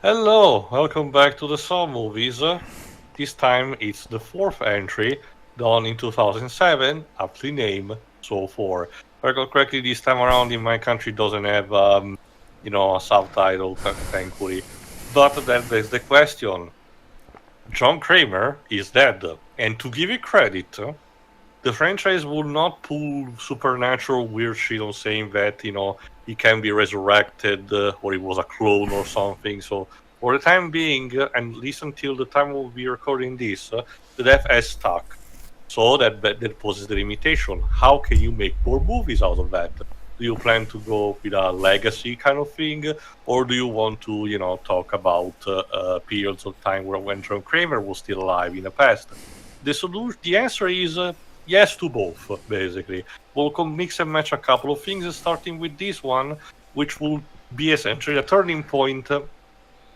Hello, welcome back to the Saw movies. This time it's the fourth entry, done in 2007, aptly named Saw 4. If I recall correctly, this time around in my country doesn't have, a subtitle, thankfully. But that begs the question. John Kramer is dead, and to give it credit, the franchise would not pull supernatural weird shit on saying that, he can be resurrected or he was a clone or something. So for the time being, and at least until the time we'll be recording this, the death has stuck. So that poses the limitation. How can you make more movies out of that? Do you plan to go with a legacy kind of thing, or do you want to, talk about periods of time when John Kramer was still alive in the past? The answer is yes to both, basically. We'll mix and match a couple of things, starting with this one, which will be essentially a turning point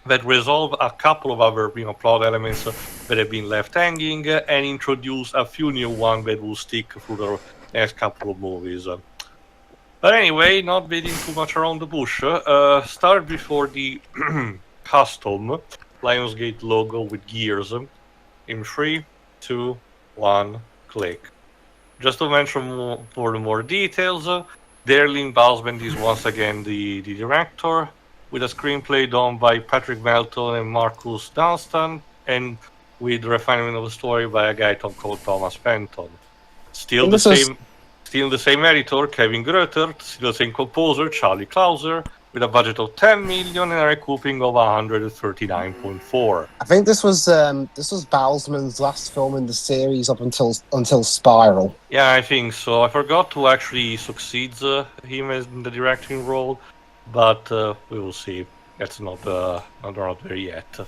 that resolve a couple of other plot elements that have been left hanging and introduce a few new ones that will stick through the next couple of movies. But anyway, not beating too much around the bush, start before the custom Lionsgate logo with gears in 3, 2, 1, click. Just to mention for the more details, Darlene Bousman is once again the director, with a screenplay done by Patrick Melton and Marcus Dunstan, and with refinement of the story by a guy called Thomas Fenton. Still the same editor, Kevin Grötter, still the same composer, Charlie Clauser, with a budget of 10 million and a recouping of 139.4. I think this was Bousman's last film in the series up until Spiral. Yeah, I think so. I forgot who actually succeeds him in the directing role, but we will see. That's not there yet.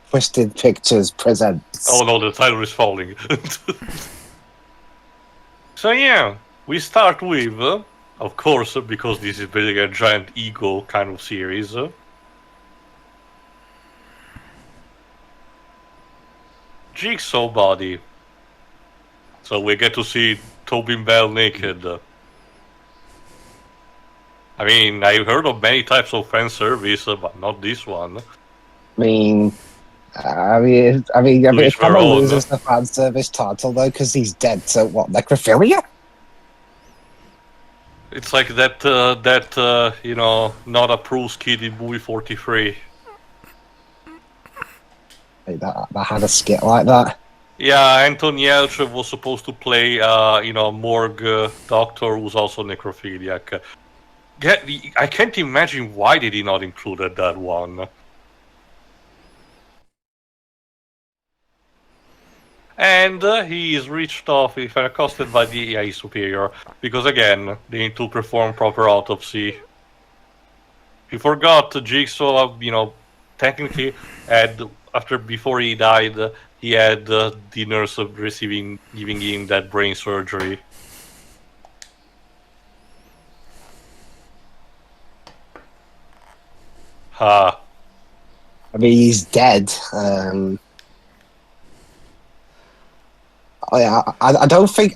Twisted Pictures presents. Oh no, the title is falling. So yeah, we start with, of course, because this is basically a giant ego kind of series. Jigsaw body. So we get to see Tobin Bell naked. I mean, I've heard of many types of fan service, but not this one. I mean, if Kramer loses the fan service title though, because he's dead. So what? Necrophilia? It's like that not approved kid in movie 43. Hey, that had a skit like that. Yeah, Anton Yelchin was supposed to play, morgue doctor who's also necrophiliac. I can't imagine why they did not include that one. And he is reached off if accosted by the AI superior, because again, they need to perform proper autopsy. He forgot Jigsaw, technically before he died, he had the nurse giving him that brain surgery. I mean, he's dead. I don't think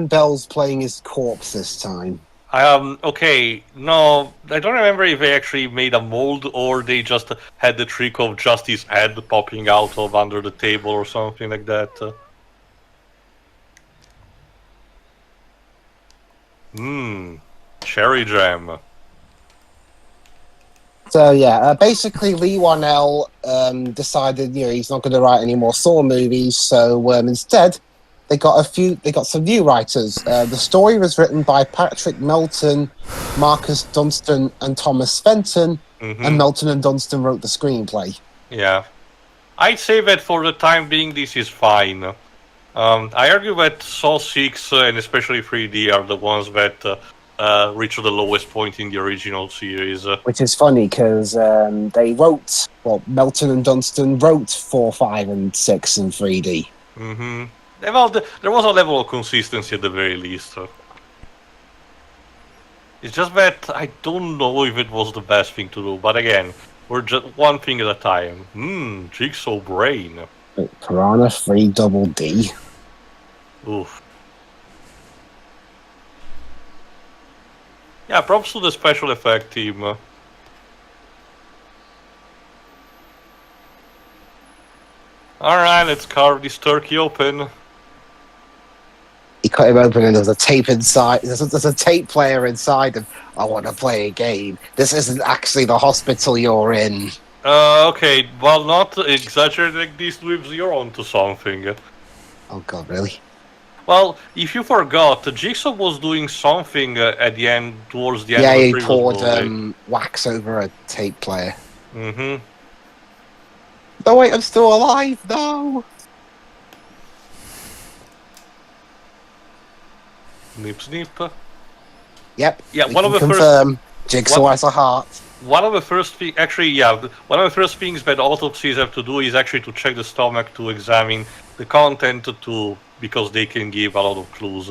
Bell's playing his corpse this time. Okay, no, I don't remember if they actually made a mold or they just had the trick of just his head popping out of under the table or something like that. Cherry jam. So yeah, basically Lee Whannell decided he's not going to write any more Saw movies. So instead, they got some new writers. The story was written by Patrick Melton, Marcus Dunstan, and Thomas Fenton, and Melton and Dunstan wrote the screenplay. Yeah, I'd say that for the time being, this is fine. I argue that Saw 6 and especially 3D are the ones that reach the lowest point in the original series. Which is funny because they wrote, Melton and Dunstan wrote 4, 5, and 6 in 3D. Mm-hmm. Well, there was a level of consistency at the very least. It's just that I don't know if it was the best thing to do, but again, we're just one thing at a time. Jigsaw brain. Piranha 3 double D. Oof. Yeah, props to the special effect team. Alright, let's carve this turkey open. You cut him open and there's a tape inside. There's a tape player inside him. I want to play a game. This isn't actually the hospital you're in. Okay, well, not exaggerate like this with you're onto something. Oh god, really? Well, if you forgot, Jigsaw was doing something at the end, towards the end Yeah, of the he previous poured movie. wax over a tape player. Mm-hmm. Oh wait, I'm still alive. No. Snip, snip. Yep. Yeah, we one of can the confirm. Jigsaw has a heart. One of the first things, actually, yeah, one of the first things that autopsies have to do is actually to check the stomach to examine the content because they can give a lot of clues.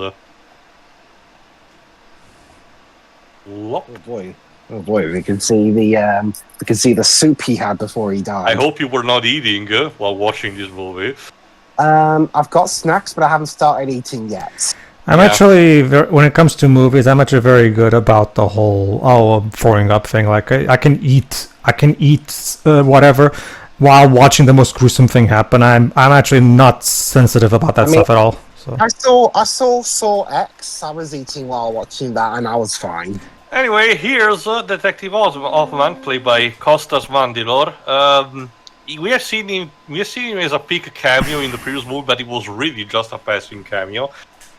Oh boy. Oh boy, we can see the soup he had before he died. I hope you were not eating while watching this movie. I've got snacks, but I haven't started eating yet. I'm actually, when it comes to movies, I'm actually very good about the whole throwing up thing. Like I can eat whatever while watching the most gruesome thing happen. I'm actually not sensitive about that stuff at all. So I saw X. I was eating while watching that, and I was fine. Anyway, here's Detective Hoffman, played by Kostas Mandylor. We have seen him as a big cameo in the previous movie, but it was really just a passing cameo.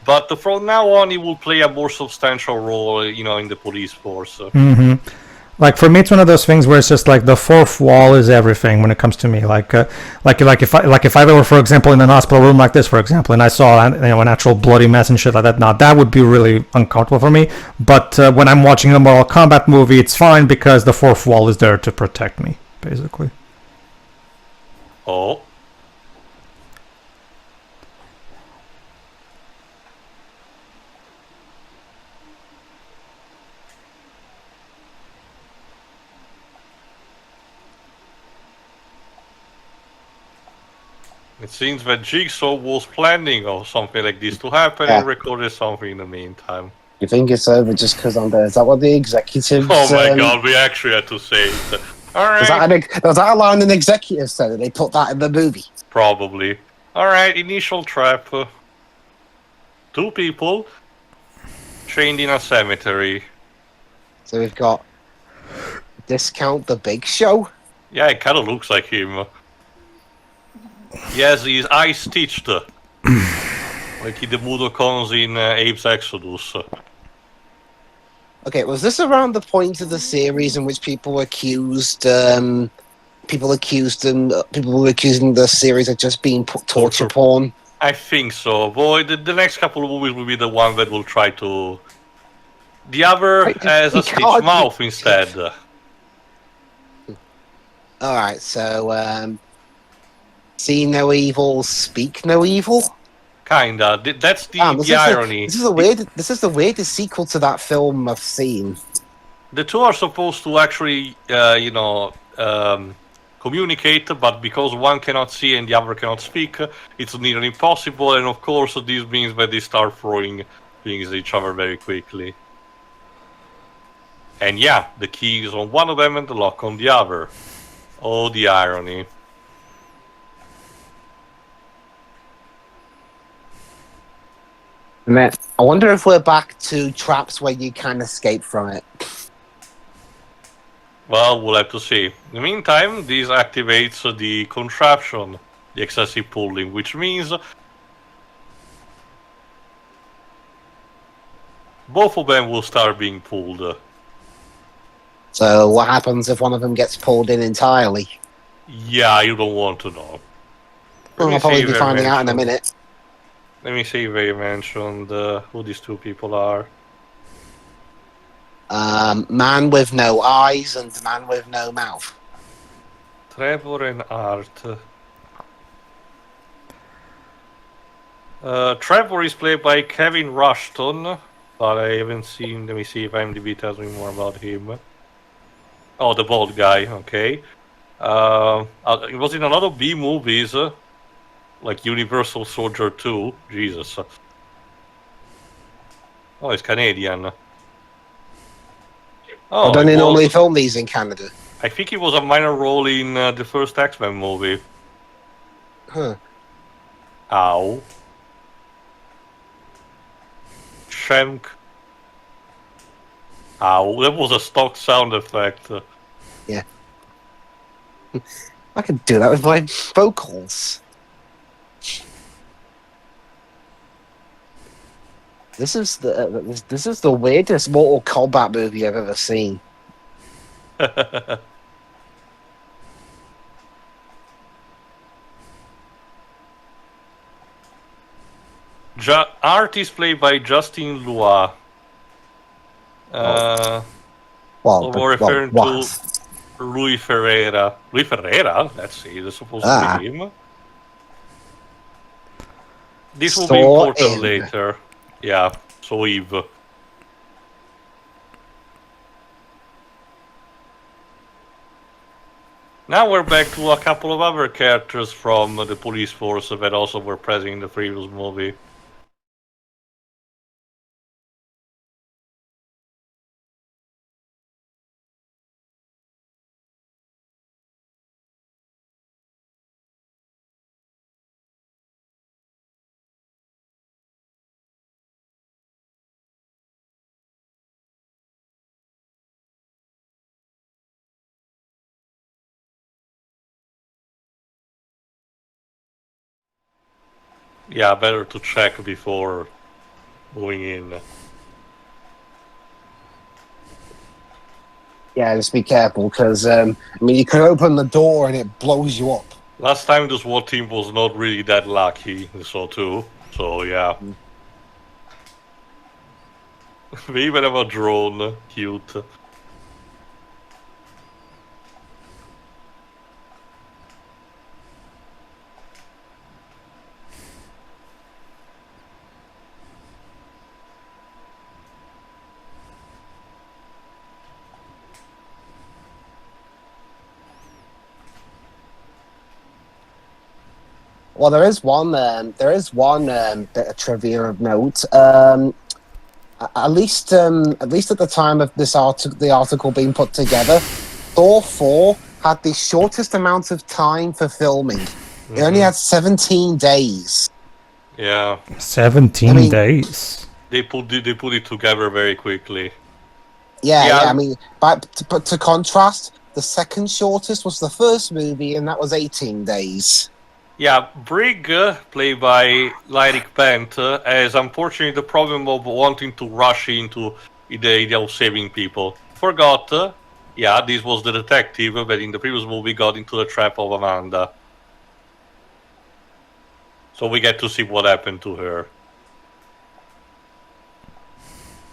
But from now on, he will play a more substantial role, in the police force. Mm-hmm. Like for me, it's one of those things where it's just like the fourth wall is everything when it comes to me. Like if I were, for example, in an hospital room like this, for example, and I saw an actual bloody mess and shit like that, now that would be really uncomfortable for me. But when I'm watching a Mortal Kombat movie, it's fine because the fourth wall is there to protect me, basically. Oh. It seems that Jigsaw was planning or something like this to happen and recorded something in the meantime. You think it's over just because I'm there? Is that what the executives... Oh my god, we actually had to say it. Alright. Was that a line an executive said? They put that in the movie? Probably. Alright, initial trap. 2 people trained in a cemetery. So we've got Discount the Big Show. Yeah, it kind of looks like him. Yes, his eye stitched. Like in the Mudokons in Abe's Exodus. Okay, was this around the point of the series in which people were accusing the series of just being torture porn? I think so. Boy, the next couple of movies will be the one that will try to... The other has a stitched mouth instead. Alright, so... see no evil, speak no evil? Kinda. That's the irony. This is the weirdest sequel to that film I've seen. The two are supposed to actually, communicate, but because one cannot see and the other cannot speak, it's nearly impossible. And of course, this means that they start throwing things at each other very quickly. And yeah, the key is on one of them and the lock on the other. Oh, the irony. I wonder if we're back to traps where you can escape from it. Well, we'll have to see. In the meantime, this activates the contraption, the excessive pulling, which means both of them will start being pulled. So what happens if one of them gets pulled in entirely? Yeah, you don't want to know. I'll probably be finding out in a minute. Let me see if they mentioned who these 2 people are. Man with no eyes and man with no mouth. Trevor and Art. Trevor is played by Kevin Rushton, but I haven't seen... Let me see if IMDb tells me more about him. Oh, the bald guy, okay. It was in a lot of B movies. Like Universal Soldier 2. Jesus. Oh, it's Canadian. Oh, don't they normally film these in Canada? I think it was a minor role in the first X-Men movie. Huh. Ow. Shank. Ow, that was a stock sound effect. Yeah. I could do that with my vocals. This is the weirdest Mortal Kombat movie I've ever seen. Art is played by Justin Lua. We're referring to Rui Ferreira. Rui Ferreira? Let's see, that's supposed to be him. This will be important later. Yeah, so Eve. Now we're back to a couple of other characters from the police force that also were present in the previous movie. Yeah, better to check before moving in. Yeah, just be careful, because, you can open the door and it blows you up. Last time the SWAT team was not really that lucky, so too. So, yeah. We even have a drone. Cute. Well, there is one bit of trivia of note. At least at the time of the article being put together, Saw 4 had the shortest amount of time for filming. It only had 17 days. Yeah. 17 days. They put it together very quickly. Yeah. But to contrast, the second shortest was the first movie, and that was 18 days. Yeah, Brig, played by Lyric Bent, has unfortunately the problem of wanting to rush into the idea of saving people. Forgot, this was the detective that in the previous movie got into the trap of Amanda. So we get to see what happened to her.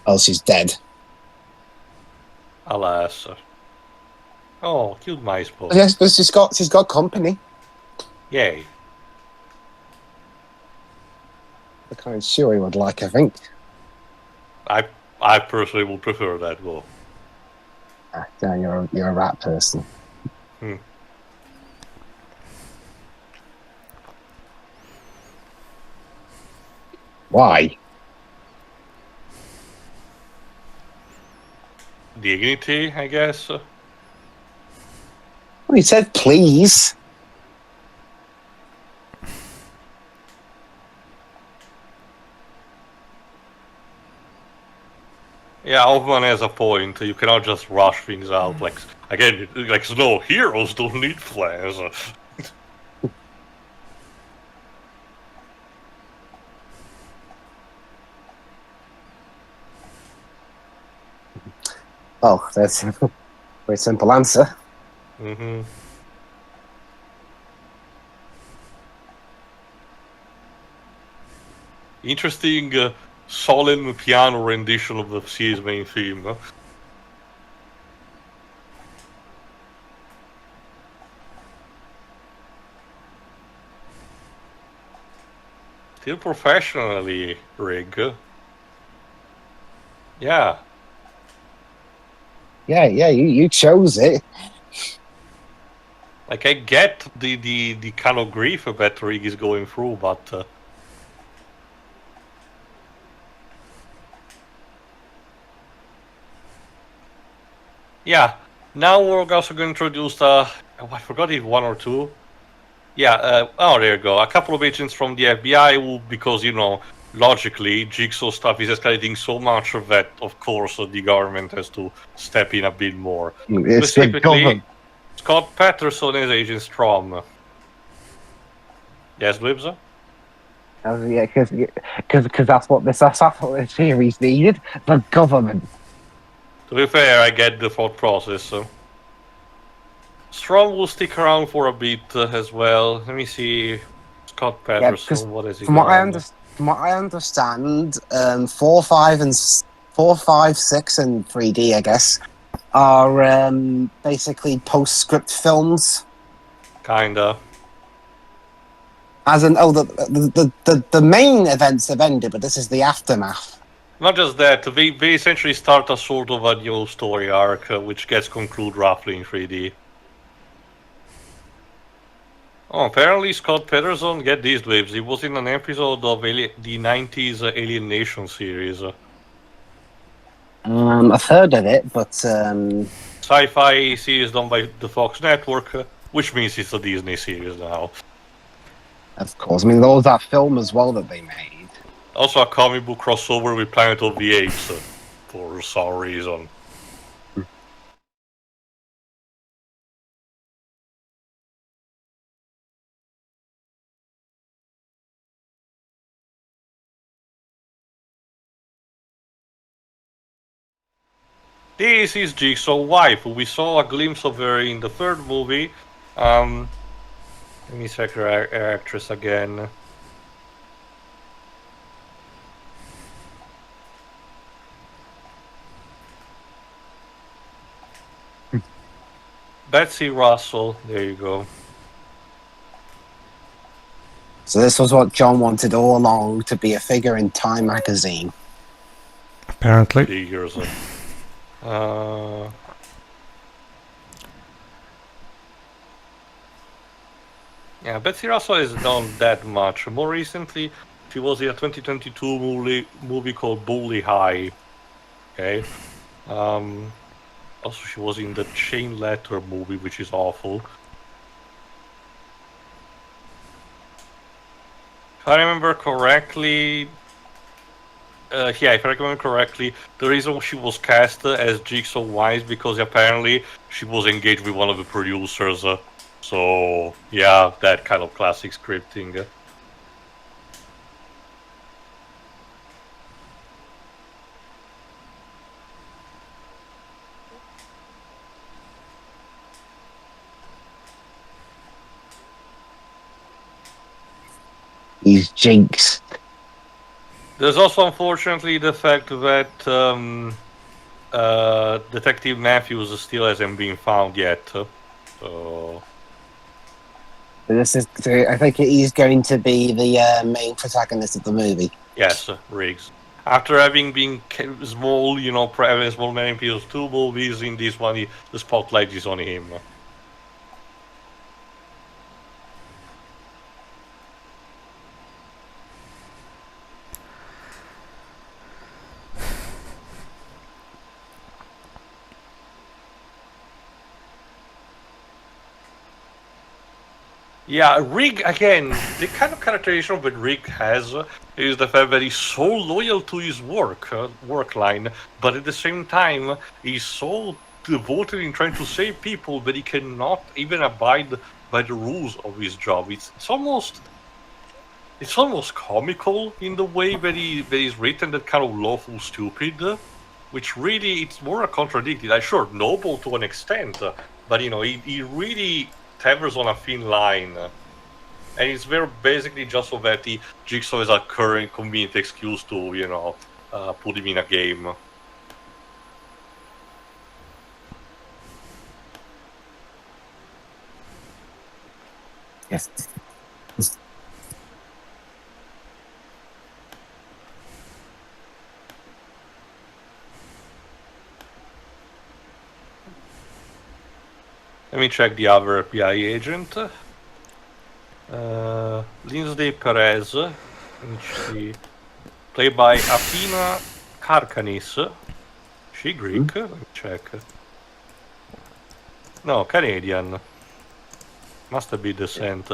Oh, she's dead. Alas. Oh, cute mice boat. Yes, but she's got company. Yay. The kind Shuey would like, I think. I personally would prefer that though. Yeah, you're a rat person. Why? Dignity, I guess. Well, he said please. Yeah, Hoffman has a point. You cannot just rush things out. Like Snow, heroes don't need plans. Oh, that's a very simple answer. Mm-hmm. Interesting, solemn piano rendition of the series main theme. Huh? Still professionally, Rig. Yeah. Yeah, you chose it. Like, I get the kind of grief that Rig is going through, but... yeah, now we're also going to introduce I forgot if one or two. Yeah, oh, there you go. A couple of agents from the FBI who, because, logically, Jigsaw stuff is escalating so much that, of course, the government has to step in a bit more. It's the Specifically, government. Scott Patterson as Agent Strom. Yes, Libs? Yeah, because that's what this series needed. The government. To be fair, I get the thought process. Strom will stick around for a bit as well. Let me see. Scott Patterson, what has he From what I done? understand, 4, 5, and 4, 5, 6, and 3D, I guess, are basically postscript films. Kinda. As in, the main events have ended, but this is the aftermath. Not just that, they essentially start a sort of a new story arc, which gets concluded roughly in 3D. Oh, apparently Scott Patterson, get these waves, he was in an episode of the 90s Alien Nation series. I've heard of it, but... Sci-fi series done by the Fox Network, which means it's a Disney series now. Of course, I mean, there was that film as well that they made. Also a comic book crossover with Planet of the Apes, for some reason. This is Jigsaw's wife. We saw a glimpse of her in the third movie. Let me check her actress again. Betsy Russell. There you go. So this was what John wanted all along, to be a figure in Time magazine. Apparently. Figures. Yeah, Betsy Russell has done that much. More recently, she was in a 2022 movie called Bully High. Okay. Also, she was in the Chain Letter movie, which is awful. If I remember correctly, if I remember correctly, the reason she was cast as Jigsaw wife because apparently she was engaged with one of the producers. So yeah, that kind of classic scripting. He's Jinx. There's also, unfortunately, the fact that Detective Matthews still hasn't been found yet. So This is, I think he's going to be the main protagonist of the movie. yes, Riggs. After having been small, having small man in PS2 movies, in this one, the spotlight is on him. Yeah, Rig, again, the kind of characterization that Rig has is the fact that he's so loyal to his work line, but at the same time, he's so devoted in trying to save people that he cannot even abide by the rules of his job. It's almost comical in the way that he's written, that kind of lawful stupid, which really, it's more a contradicted. Sure, noble to an extent, but he really tethers on a thin line, and it's very basically just so that the Jigsaw is a current convenient excuse to, put him in a game. Yes. Let me check the other FBI agent. Lindsay Perez, played by Athena Karkanis. She Greek? Let me check. No, Canadian. Must have been descent.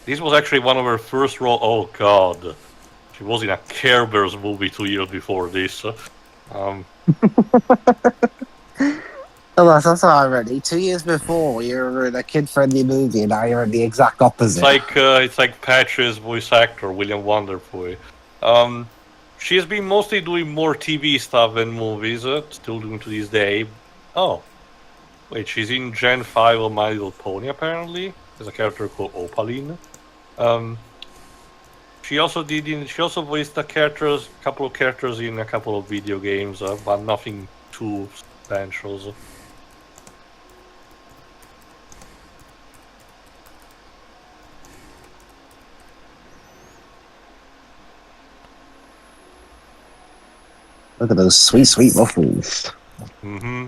This was actually one of her first role. Oh god, she was in a Care Bears movie 2 years before this. Oh, that's already 2 years before. You were in a kid-friendly movie, and now you're in the exact opposite. It's like Patch's voice actor, William Wonderboy. She has been mostly doing more TV stuff than movies, still doing to this day. Oh, wait, she's in Gen 5 of My Little Pony, apparently. There's a character called Opaline. She also voiced a couple of characters in a couple of video games, but nothing too substantial. Look at those sweet, sweet ruffles. Mm-hmm.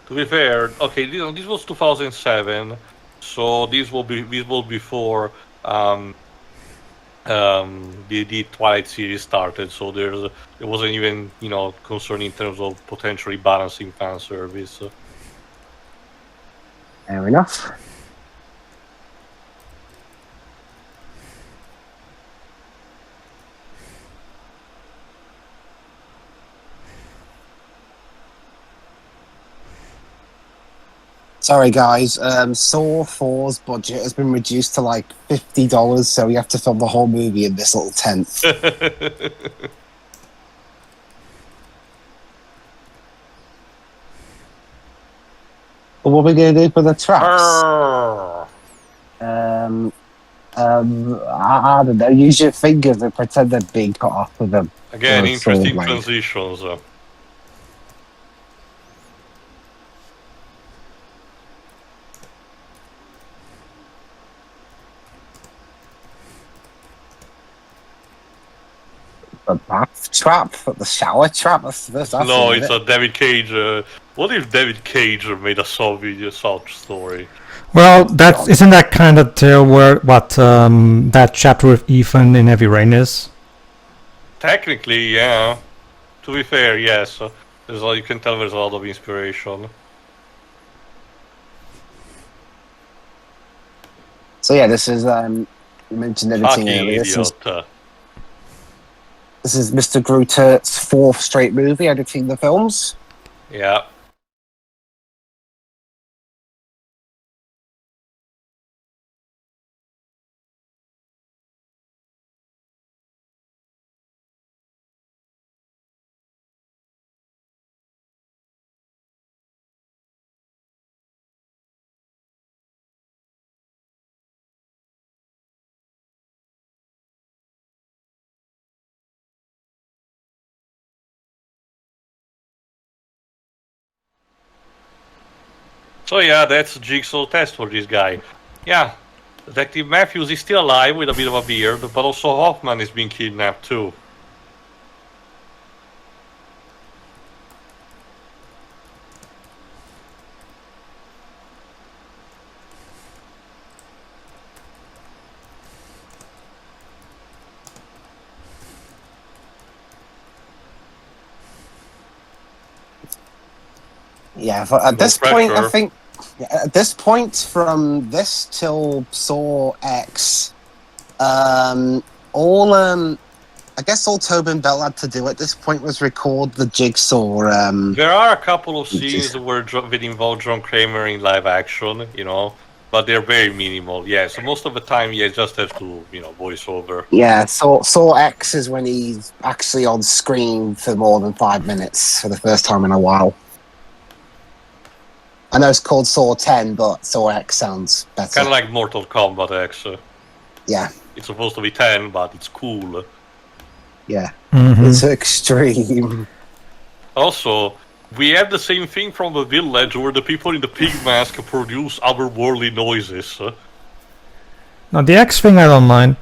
To be fair, okay, this was 2007, so this will be before the Twilight series started. So there wasn't even concern in terms of potentially balancing fan service. Fair enough. Sorry, guys. Saw 4's budget has been reduced to like $50, so we have to film the whole movie in this little tent. What are we going to do for the traps? I don't know. Use your fingers and pretend they're being cut off with them. Again, interesting transitions. The bath trap, the shower trap. That's no, it's a David Cage. What if David Cage made a Saw story? Well, isn't that kind of where that chapter with Ethan in Heavy Rain is? Technically, yeah. To be fair, yes. You can tell there's a lot of inspiration. So yeah, this is you mentioned everything earlier. This is Mr. Grutert's 4th straight movie editing the films. Yeah. So yeah, that's Jigsaw test for this guy. Yeah, Detective Matthews is still alive with a bit of a beard, but also Hoffman is being kidnapped too. Yeah, at this point, I think at this point, from this till Saw X, I guess all Tobin Bell had to do at this point was record the Jigsaw. There are a couple of scenes that involve John Kramer in live action, but they're very minimal. Yeah, so most of the time, you just have to, voice over. Yeah, Saw X is when he's actually on screen for more than 5 minutes for the first time in a while. I know it's called Saw 10, but Saw X sounds better. Kind of like Mortal Kombat X. Yeah. It's supposed to be 10, but it's cool. Yeah. Mm-hmm. It's extreme. Also, we have the same thing from the village where the people in the pig mask produce otherworldly noises. Now, the X thing I don't mind.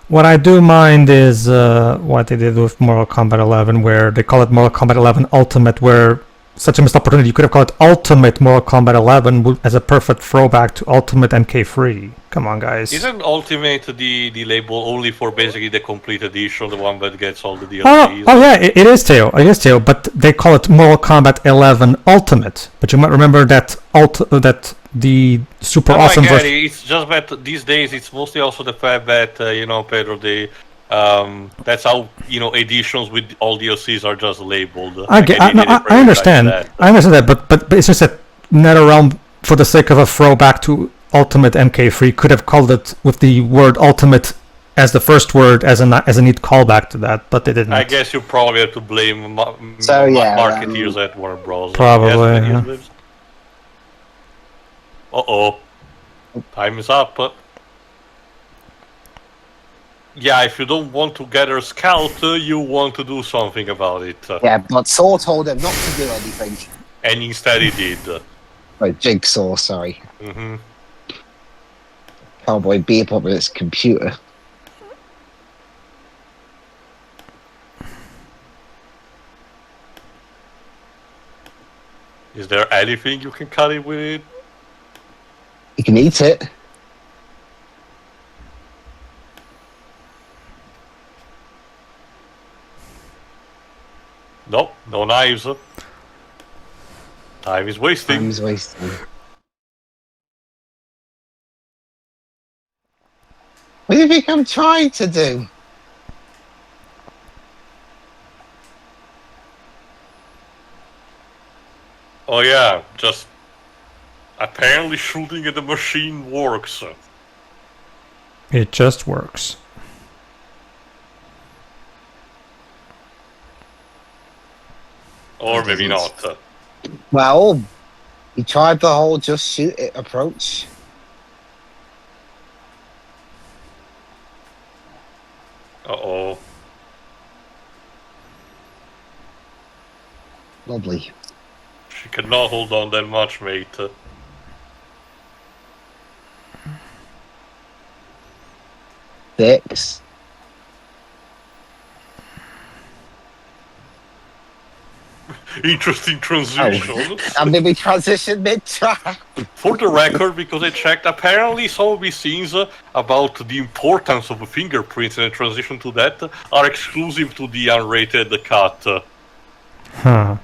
What I do mind is what they did with Mortal Kombat 11, where they call it Mortal Kombat 11 Ultimate, where such a missed opportunity. You could have called it Ultimate Mortal Kombat 11 as a perfect throwback to Ultimate MK3. Come on, guys. Isn't Ultimate the label only for basically the complete edition, the one that gets all the Oh, DLCs? oh yeah, it is Teo. It is Teo, but they call it Mortal Kombat 11 Ultimate. But you might remember that that the super awesome version. version. It's just that these days it's mostly also the fact that Pedro, that's how editions with all DLCs are just labeled. I understand. I understand that, but it's just that NetherRealm, for the sake of a throwback to Ultimate MK3, could have called it with the word Ultimate as the first word as a neat callback to that, but they didn't. I guess you probably have to blame Musketeers at Warner Bros. Probably. Yes, uh-oh. Time is up. Yeah, if you don't want to gather scout, you want to do something about it. Yeah, but Saw told him not to do anything. And instead he did. Oh, Jigsaw, sorry. Mm-hmm. Cowboy Bebop with its computer. Is there anything you can cut it with it? You can eat it. Nope, no knives. Time is wasting. Time is wasting. What do you think I'm trying to do? Oh yeah, just apparently shooting at the machine works. It just works. Or maybe not. Well, he tried the whole just shoot it approach. Uh-oh. Lovely. She cannot hold on that much, mate. Six. Interesting transition. And maybe transition mid-track. For the record, because I checked, apparently some of these scenes about the importance of fingerprints and a transition to that are exclusive to the unrated cut. Huh.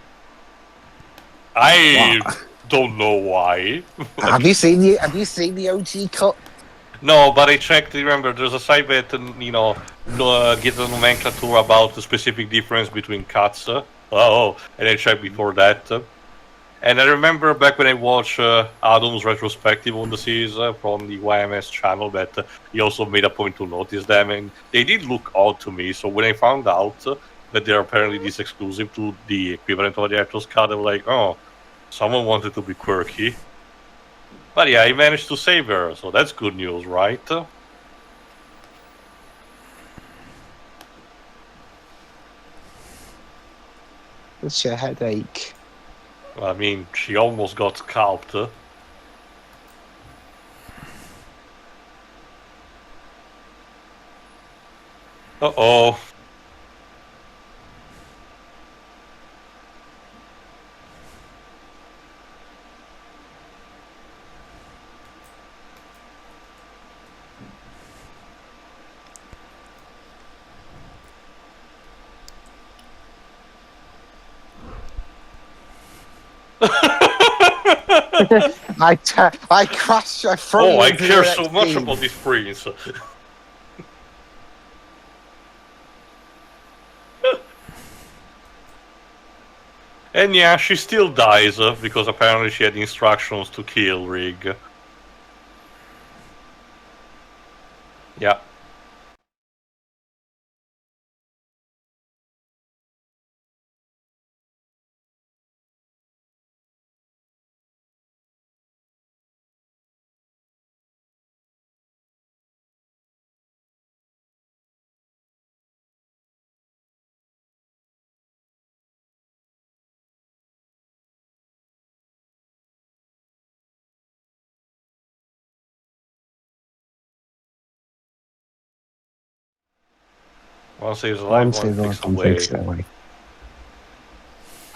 I don't know why. Have you seen the OG cut? No, but I checked. Remember, there's a site that gives a nomenclature about the specific difference between cuts. And I checked before that. And I remember back when I watched Adam's retrospective on the series from the YMS channel that he also made a point to notice them, and they did look odd to me. So when I found out that they're apparently this exclusive to the equivalent of the director's cut, I was like, oh, someone wanted to be quirky. But yeah, I managed to save her, so that's good news, right? What's your headache? I mean, she almost got scalped. Uh-oh. I crashed. I I care so much about this prince. And yeah, she still dies because apparently she had instructions to kill Rig. Yeah. One saves a life, one takes away.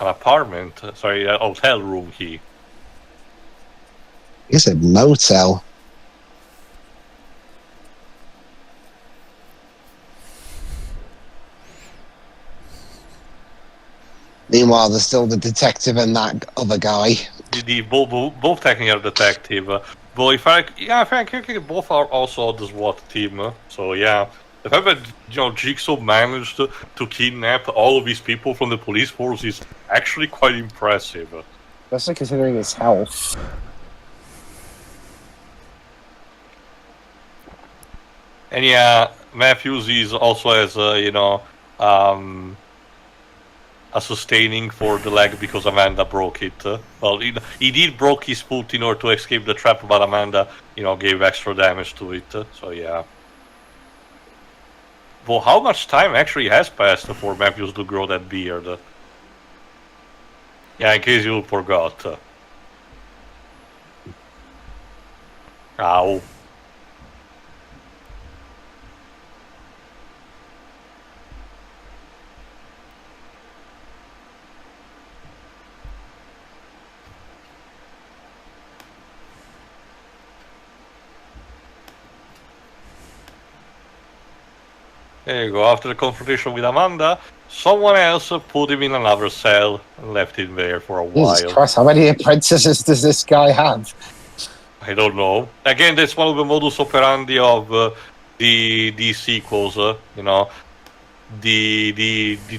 apartment. Sorry, a hotel room key. It's a motel. Meanwhile, there's still the detective and that other guy. Both technically are detective. But if I think both are also on the SWAT team. So yeah, the fact that Jigsaw managed to kidnap all of these people from the police force is actually quite impressive. Especially considering his health. And yeah, Matthews is also has a sustaining for the leg because Amanda broke it. Well, he did broke his foot in order to escape the trap, but Amanda, gave extra damage to it. So yeah. Well, how much time actually has passed for Matthews to grow that beard? Yeah, in case you forgot. Ow. There you go. After the confrontation with Amanda, someone else put him in another cell and left him there for a while. Jesus Christ, how many apprentices does this guy have? I don't know. Again, that's one of the modus operandi of the sequels. The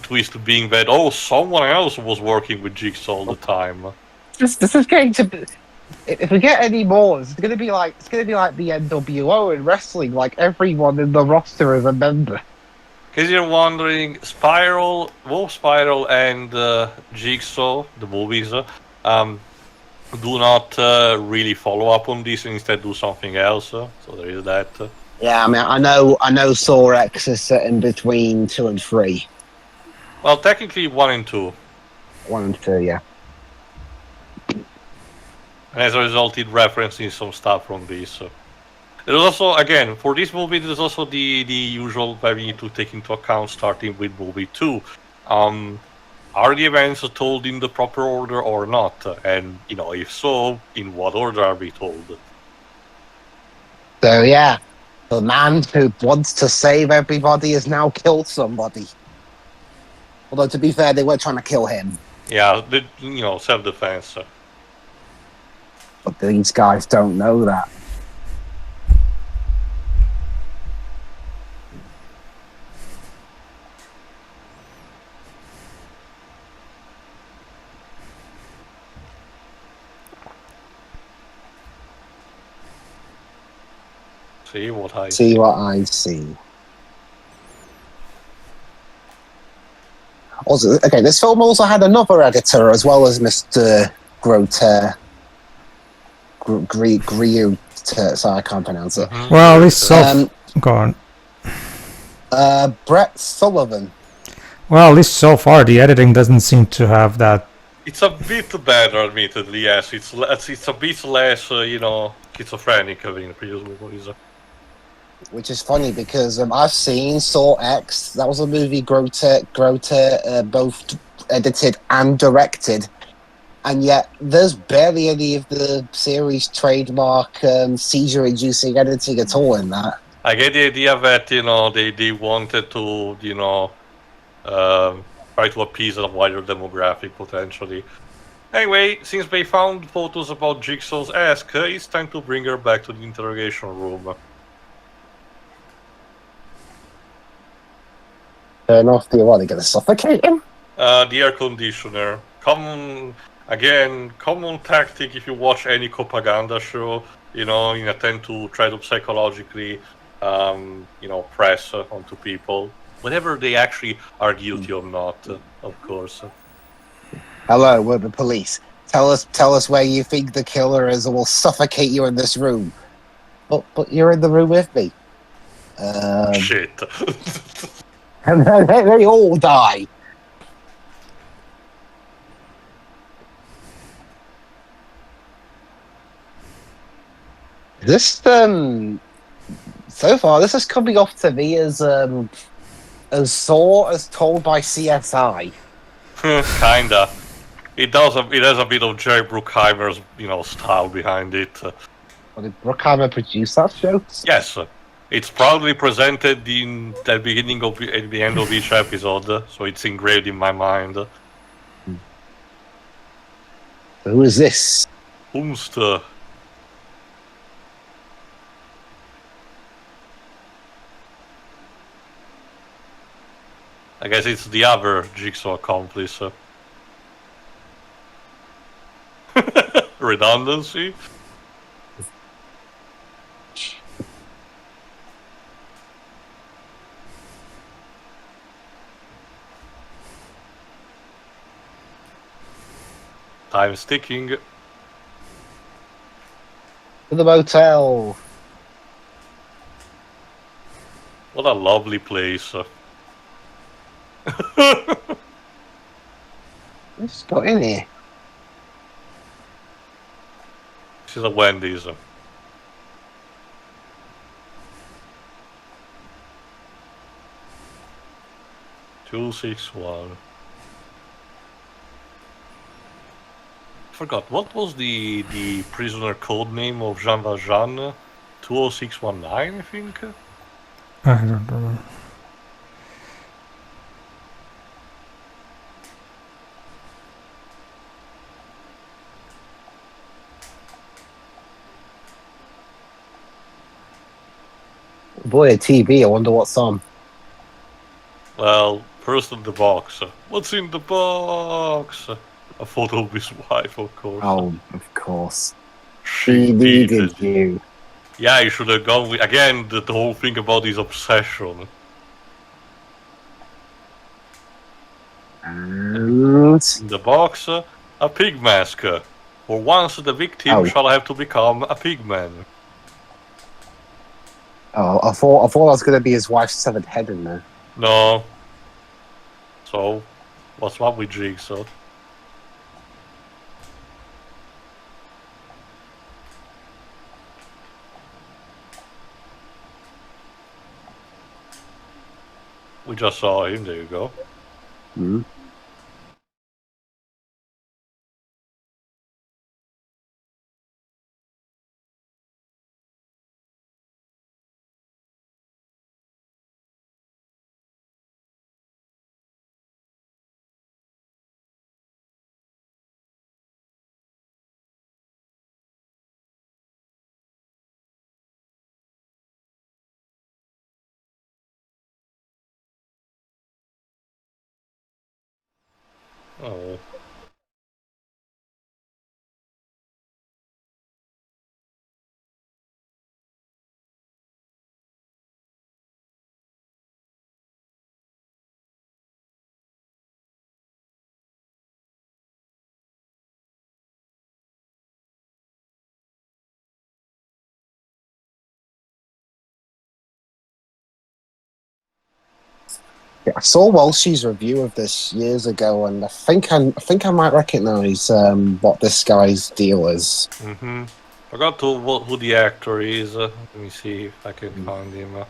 twist being that someone else was working with Jigsaw all the time. This is going to be. If we get any more, it's going to be like the NWO in wrestling. Like everyone in the roster is a member. Because you're wondering, both Spiral and Jigsaw, the movies, do not really follow up on this and instead do something else. So there is that. Yeah, I mean, I know Saw X is set in between 2 and 3. Well, technically 1 and 2. 1 and 2, yeah. And as a result, it references some stuff from this. There's also, again, for this movie, there's also the usual that we need to take into account, starting with movie 2. Are the events told in the proper order or not? And, if so, in what order are we told? So, yeah, the man who wants to save everybody has now killed somebody. Although, to be fair, they were trying to kill him. Yeah, self-defense. But these guys don't know that. See what I see. Also, okay, this film also had another editor as well as Mr. Groter. Griu, sorry, I can't pronounce it. Mm-hmm. Well, at least go on. Brett Sullivan. Well, at least so far, the editing doesn't seem to have that. It's a bit better, admittedly. Yes, it's a bit less, schizophrenic than the previous movies. Which is funny because I've seen Saw X. That was a movie Groter both edited and directed, and yet there's barely any of the series trademark seizure-inducing editing at all in that. I get the idea that they wanted to try to appease a wider demographic potentially. Anyway, since they found photos about Jigsaw's ass, it's time to bring her back to the interrogation room. Turn off the what? They're gonna suffocate him? The air conditioner. Common tactic if you watch any propaganda show, in attempt to try to psychologically, press onto people. Whenever they actually are guilty or not, of course. Hello, we're the police. Tell us where you think the killer is, or we'll suffocate you in this room. But you're in the room with me. Shit. And they all die. This so far this is coming off to me as Saw as told by CSI. Kinda. It does. It has a bit of Jerry Bruckheimer's, style behind it. Or did Bruckheimer produce that show? Yes, it's proudly presented in the beginning of at the end of each episode, so it's engraved in my mind. Who is this? Whomst? I guess it's the other Jigsaw accomplice. Redundancy? Time's ticking. To the motel. What a lovely place. Let's go in here. This is a Wendy's. 261. Forgot, what was the prisoner code name of Jean Valjean? 20619, I think? I don't remember. Boy, a TV. I wonder what's on. Well, first in the box. What's in the box? A photo of his wife, of course. Oh, of course. She He needed you. you. Yeah, you should have gone with, again, the whole thing about his obsession. And... In the box, a pig mask. For once the victim shall have to become a pigman. Oh, I thought that was going to be his wife's severed head in there. No. So, what's up with Jigsaw? We just saw him, there you go. Mm-hmm. Oh. Yeah, I saw Welsh's review of this years ago, and I think I might recognise what this guy's deal is. Mm-hmm. Forgot who the actor is. Let me see if I can find him.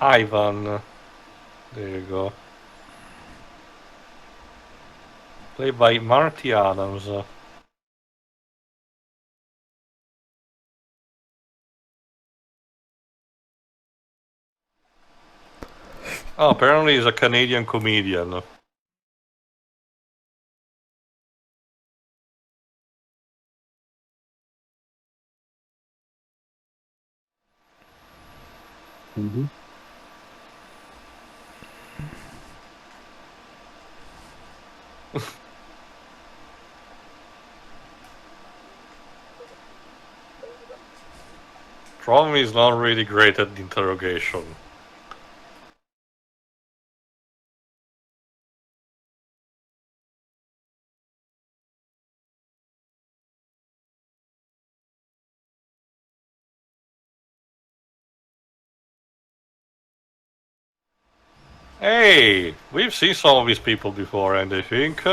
Ivan. There you go. Played by Marty Adams. Oh, apparently he's a Canadian comedian. Mm-hmm. Problem is not really great at the interrogation. Hey, we've seen some of these people before, and I think.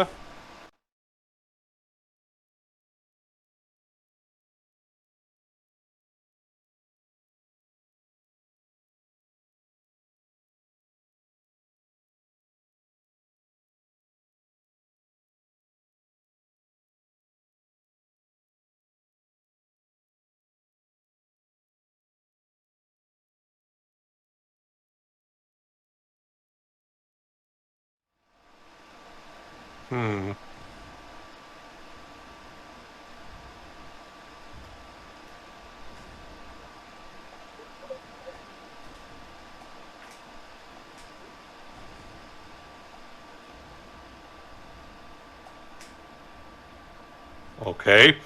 Okay.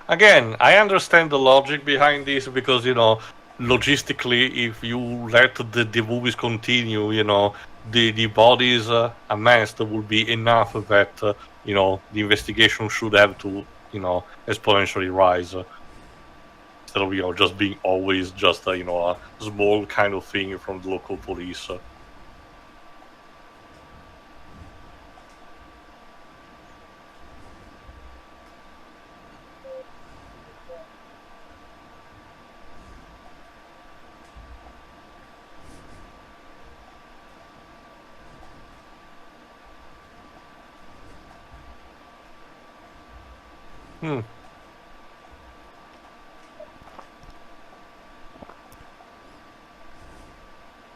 Again, I understand the logic behind this because, logistically, if you let the movies continue, the bodies amassed would be enough that, the investigation should have to, exponentially rise. Instead of, just being always just, a small kind of thing from the local police.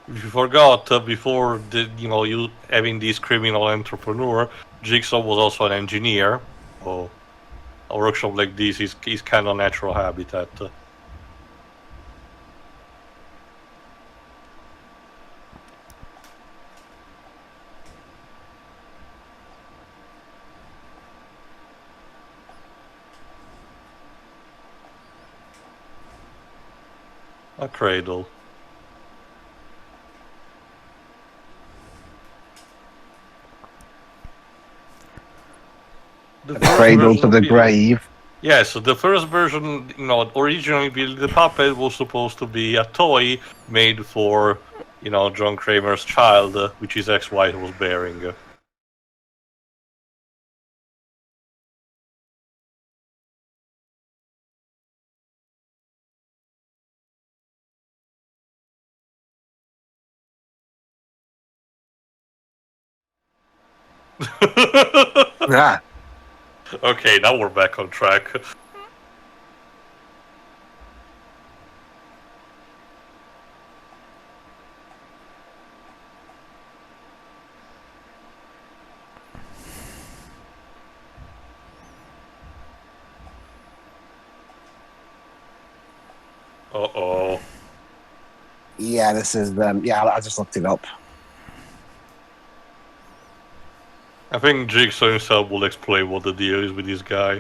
You forgot before you having this criminal entrepreneur, Jigsaw was also an engineer. So a workshop like this is kind of natural habitat. A cradle. The Cradle to the grave. Yes, the first version, originally the puppet was supposed to be a toy made for, John Kramer's child, which his ex-wife was bearing. Ah. Okay, now we're back on track. Uh-oh. Yeah, this is yeah, I just looked it up. I think Jigsaw himself will explain what the deal is with this guy.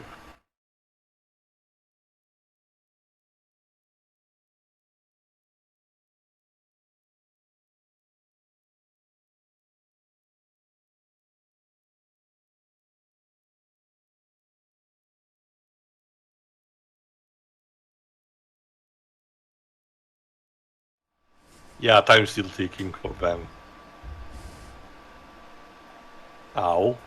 Yeah, time's still ticking for them. Ow.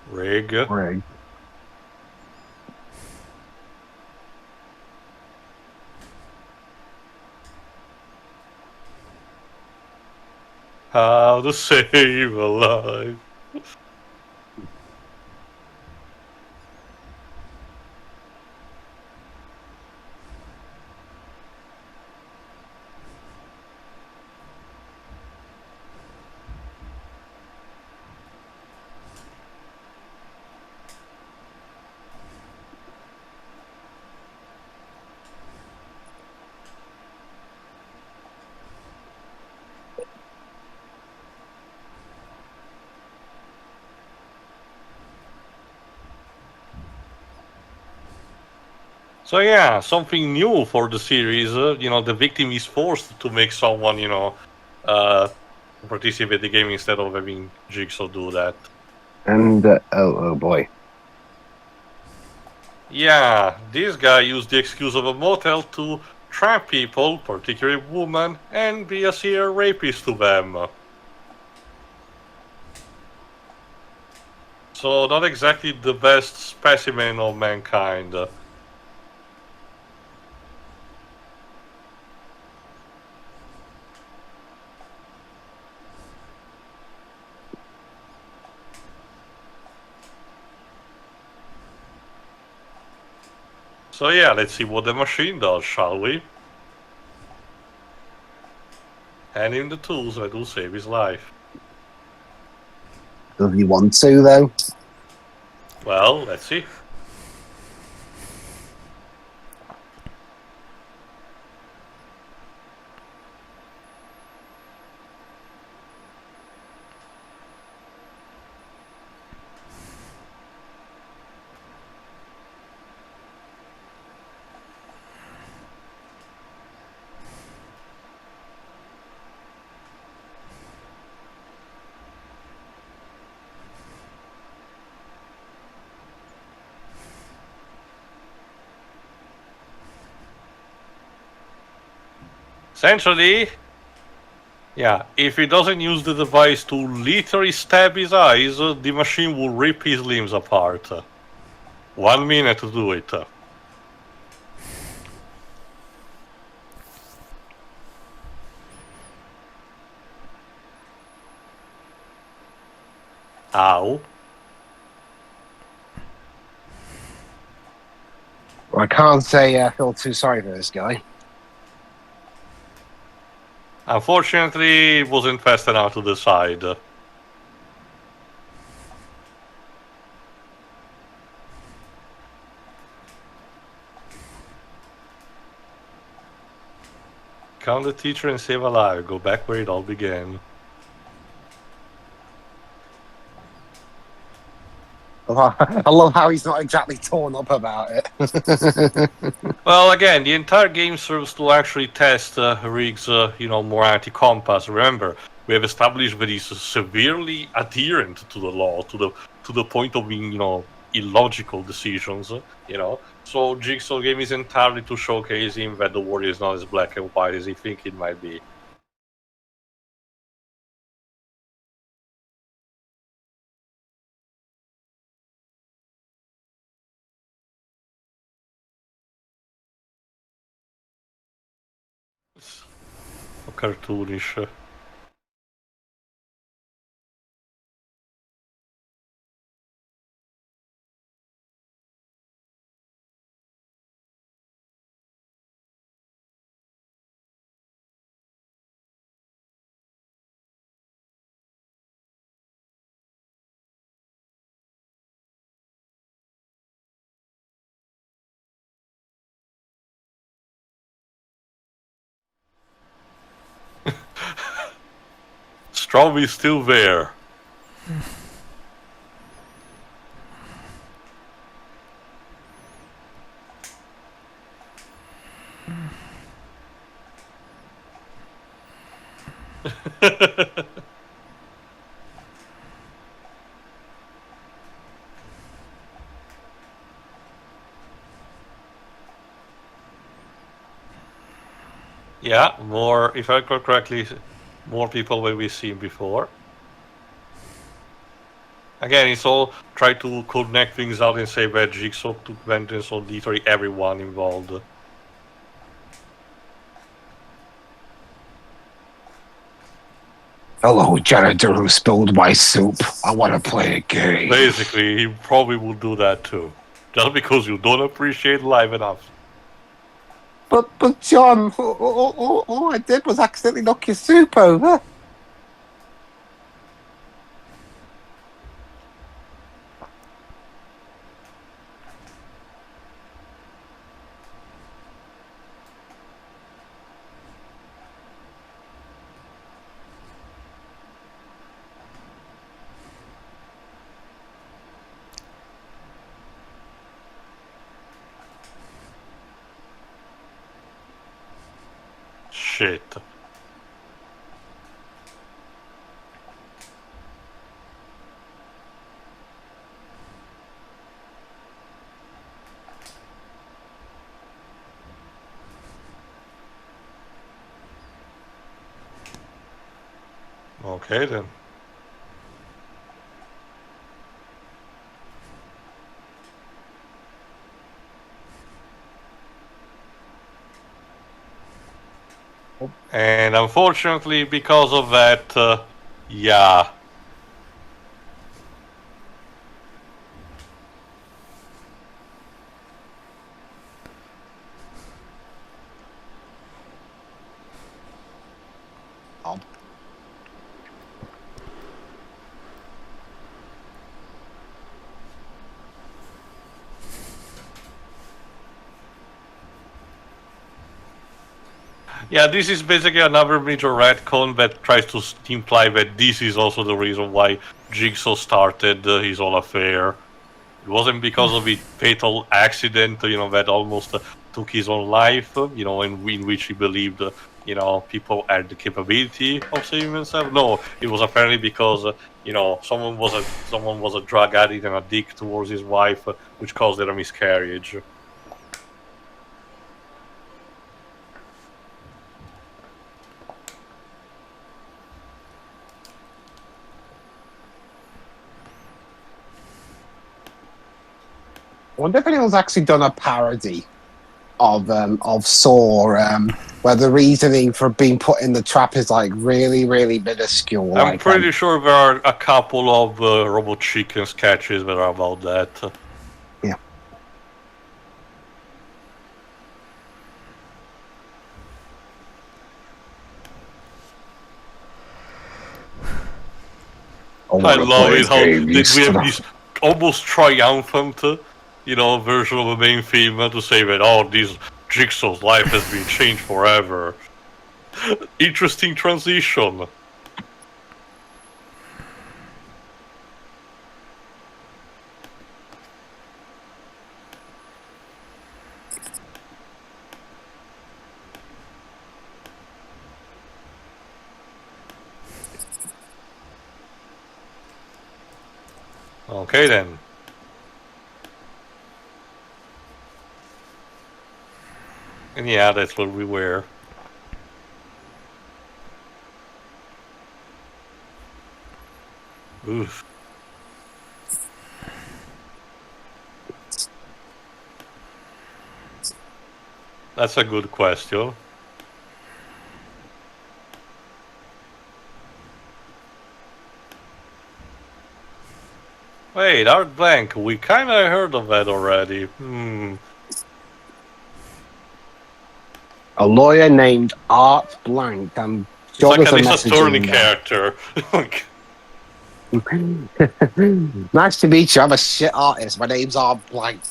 Rig. How to save a life. So yeah, something new for the series. The victim is forced to make someone, participate in the game instead of having Jigsaw do that. And oh boy. Yeah, this guy used the excuse of a motel to trap people, particularly women, and be a serial rapist to them. So not exactly the best specimen of mankind. So yeah, let's see what the machine does, shall we? Hand him the tools that will save his life. Does he want to, though? Well, let's see. Essentially, yeah, if he doesn't use the device to literally stab his eyes, the machine will rip his limbs apart. 1 minute to do it. Ow. I can't say I feel too sorry for this guy. Unfortunately, it wasn't fast enough to decide. Count the teacher and save a life. Go back where it all began. I love how he's not exactly torn up about it. Well, again, the entire game serves to actually test Riggs' morality compass. Remember, we have established that he's severely adherent to the law, to the point of being, illogical decisions. So Jigsaw game is entirely to showcase him that the world is not as black and white as he thinks it might be. It's so cartoonish. Strom is still there. Yeah, more, if I recall correctly, more people than we've seen before. Again, it's all try to connect things out and say that Jigsaw took vengeance on literally everyone involved. Hello, janitor who spilled my soup. I want to play a game. Basically, he probably will do that too. Just because you don't appreciate life enough. But John, all I did was accidentally knock your soup over. Shit. Okay then. And unfortunately, because of that, yeah. job. Yeah, this is basically another major retcon that tries to imply that this is also the reason why Jigsaw started his whole affair. It wasn't because of the fatal accident, that almost took his own life, in which he believed, people had the capability of saving themselves. No, it was apparently because, someone was a drug addict and a dick towards his wife, which caused their miscarriage. I wonder if anyone's actually done a parody of Saw, where the reasoning for being put in the trap is like really, really minuscule. I'm pretty sure there are a couple of Robot Chicken sketches that are about that. Yeah. I love it how we have this almost triumphant, version of the main theme to say that, this Jigsaw's life has been changed forever. Interesting transition. Okay then. And yeah, that's what we wear. Oof. That's a good question. Wait, Art Blank, we kinda heard of that already. A lawyer named Art Blank. I'm It's sure like there's an a Ace message Attorney in there. character. Nice to meet you. I'm a shit artist. My name's Art Blank.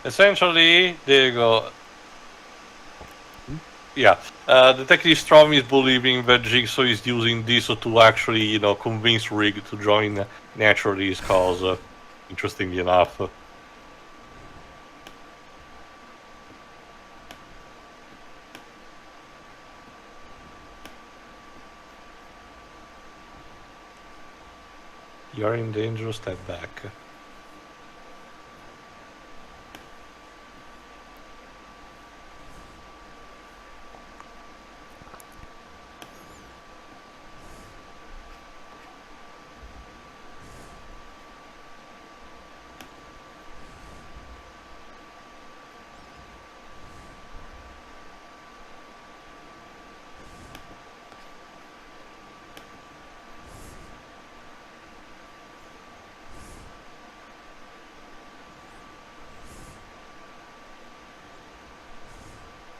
Essentially, there you go. Yeah, Detective Strom is believing that Jigsaw is using this to actually, convince Rig to join Naturally's cause. Interestingly enough. You're in danger, step back.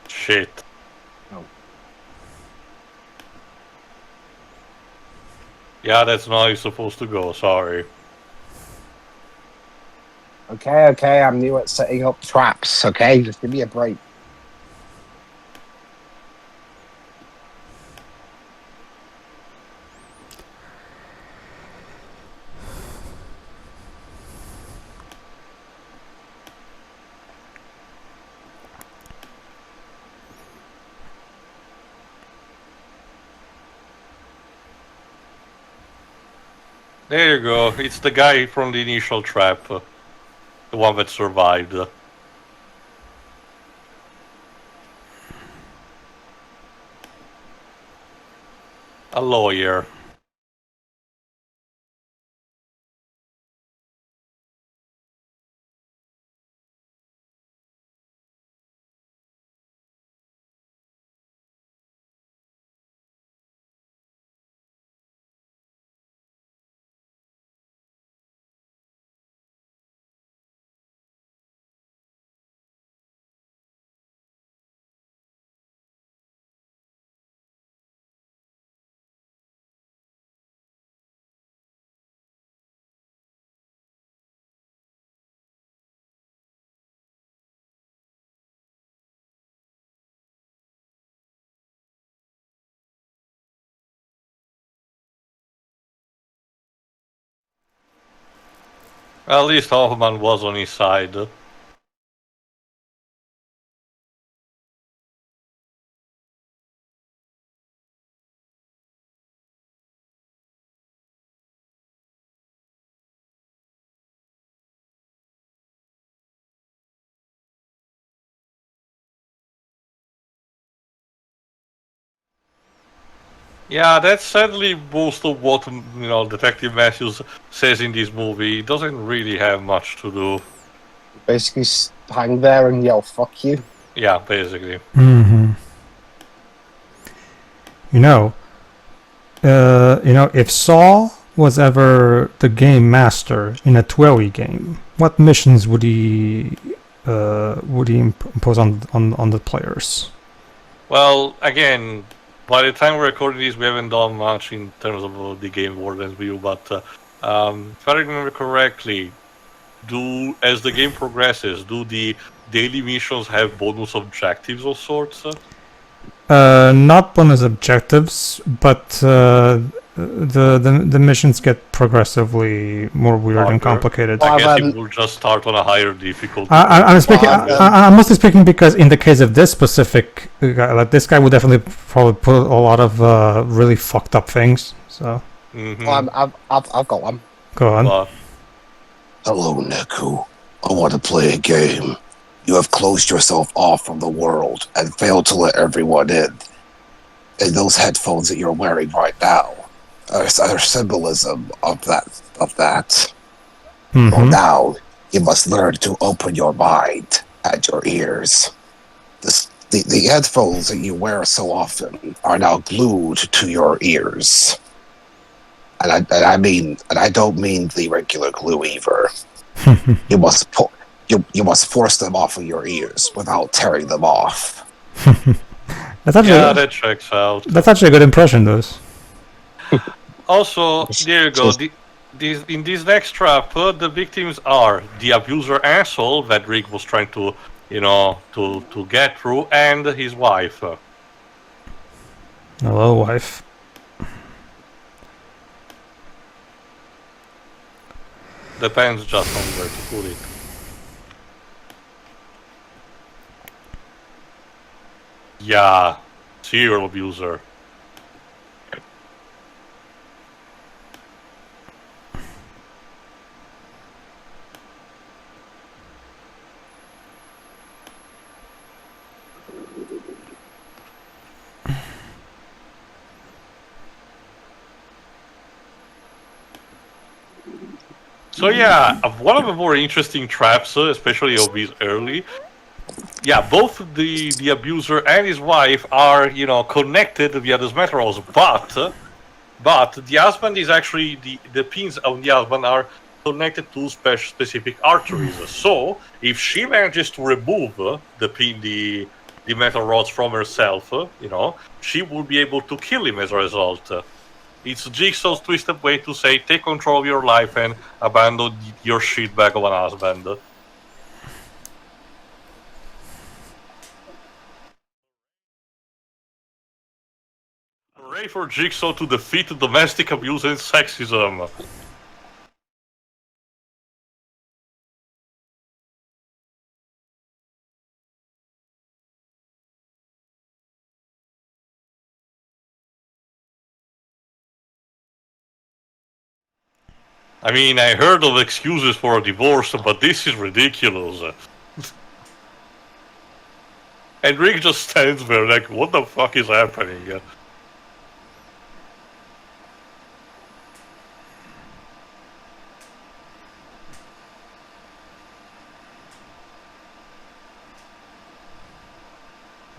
Shit. Oh. Yeah, that's not how you're supposed to go, sorry. Okay, I'm new at setting up traps, okay? Just give me a break. There you go, it's the guy from the initial trap. The one that survived. A lawyer. At least Hoffman was on his side. Yeah, that's sadly most of what Detective Matthews says in this movie. He doesn't really have much to do. Basically, hang there and yell "fuck you." Yeah, basically. If Saul was ever the game master in a 12 game, what missions would he impose on the players? Well, again, by the time we're recording this, we haven't done much in terms of the game Warden's view, but if I remember correctly, as the game progresses, do the daily missions have bonus objectives of sorts? Not bonus objectives, but the missions get progressively more weird and complicated. I guess it will just start on a higher difficulty. I'm mostly speaking because in the case of this specific guy, like this guy would definitely probably put a lot of really fucked up things. So. I've got one. Go on. Hello, Neku. I want to play a game. You have closed yourself off from the world and failed to let everyone in. And those headphones that you're wearing right now are symbolism of that. Mm-hmm. Well, now you must learn to open your mind and your ears. The headphones that you wear so often are now glued to your ears. And I don't mean the regular glue either. You must force them off of your ears without tearing them off. That checks out. That's actually a good impression, those. Also, there you go. In this next trap, the victims are the abuser asshole that Rick was trying to, to get through, and his wife. Hello, wife. Depends just on where to put it. Yeah, serial abuser. So yeah, one of the more interesting traps, especially of these early, both the abuser and his wife are, connected via the metal but the husband is actually, the pins on the husband are connected to specific arteries. So if she manages to remove the metal rods from herself, she will be able to kill him as a result. It's Jigsaw's twisted way to say, take control of your life and abandon your shitbag of an husband. Hooray for Jigsaw to defeat domestic abuse and sexism. I mean, I heard of excuses for a divorce, but this is ridiculous. And Rick just stands there like, what the fuck is happening?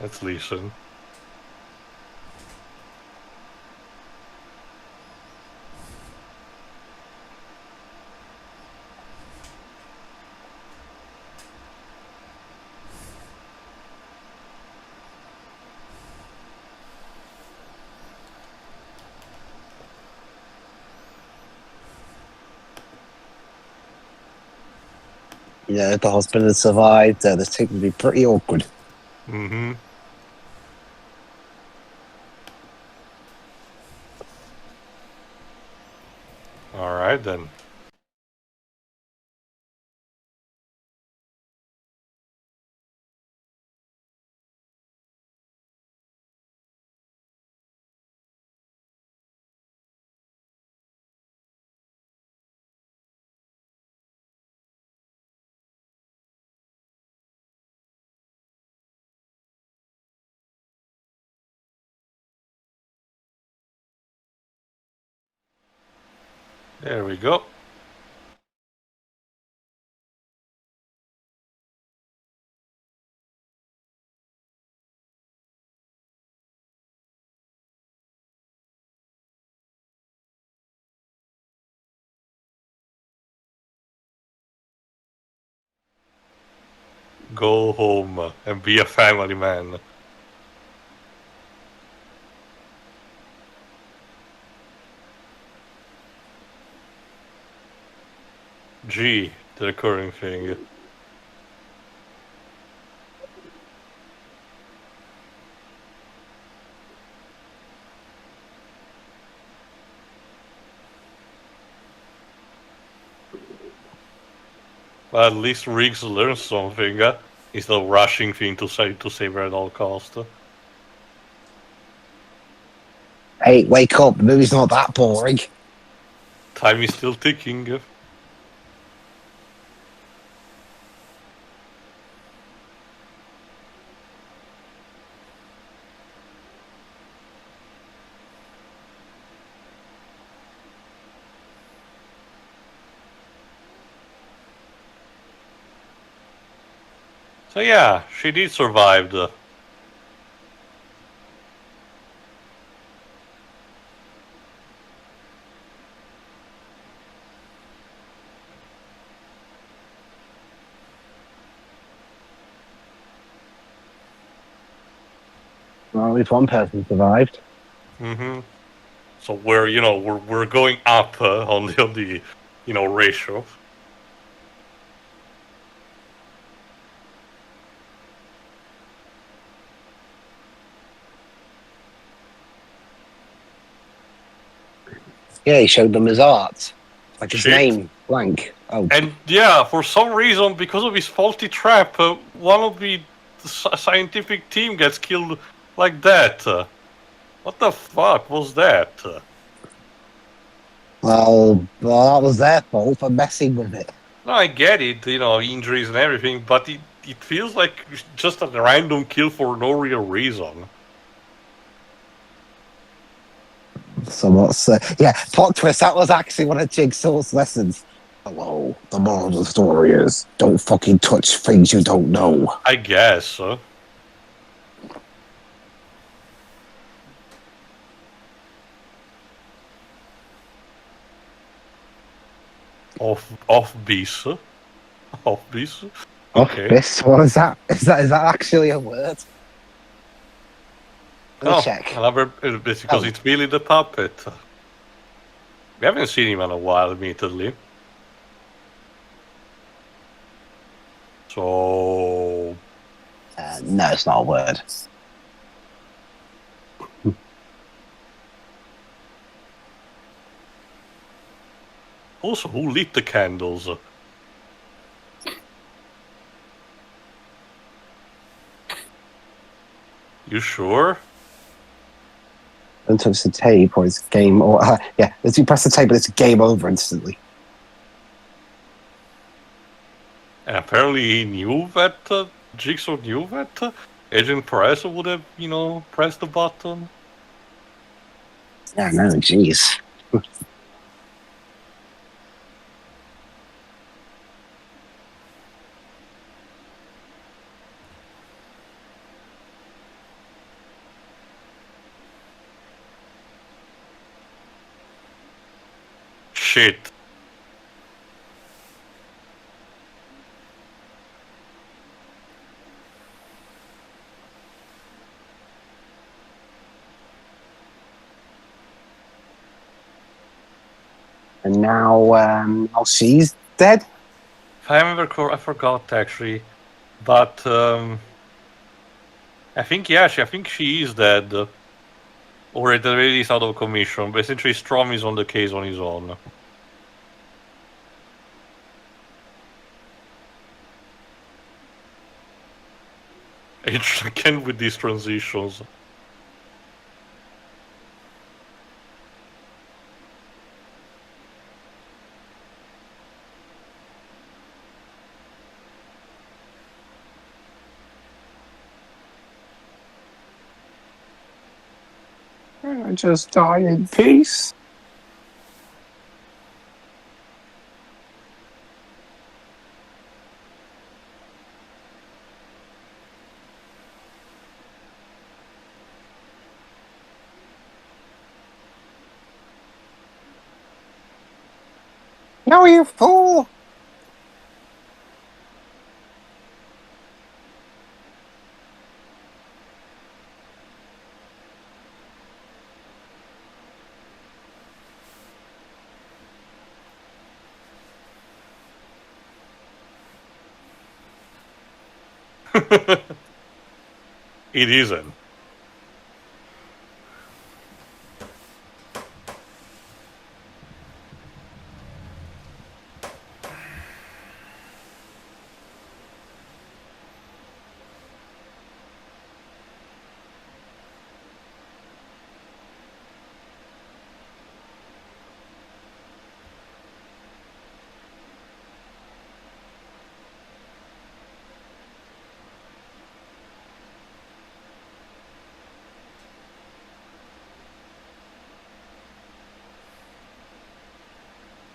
Let's listen. Yeah, if the husband had survived, this thing would be pretty awkward. Mm-hmm. Alright then. There we go. Go home and be a family man. G, the recurring thing. Well, at least Riggs learns something. Instead of rushing thing to save her at all cost. Hey, wake up! The movie's not that boring. Time is still ticking. So yeah, she did survive. Well, at least one person survived. Mm-hmm. So we're going up on the ratio. Yeah, he showed them his art. Like his Shit. name, blank. Oh. And yeah, for some reason, because of his faulty trap, one of the scientific team gets killed like that. What the fuck was that? Well, that was their fault for messing with it. No, I get it, injuries and everything, but it feels like just a random kill for no real reason. So what's plot twist? That was actually one of Jigsaw's lessons. Hello. The moral of the story is don't fucking touch things you don't know. I guess. Off base. Off base. Okay. This, what is that? Is that actually a word? Let me check. It's because it's Billy the puppet. We haven't seen him in a while, admittedly. So No, it's not a word. also, who lit the candles? You sure? Don't touch the tape or it's game or as you press the tape, it's game over instantly. And apparently he knew that Jigsaw knew that Agent Perez would have, pressed the button. Yeah, no, jeez. Shit. And now she's dead. If I remember correctly, I forgot actually, but I think she is dead, or at the very least out of commission. But essentially, Strom is on the case on his own. Again with these transitions. Just die in peace. No, you fool! It isn't.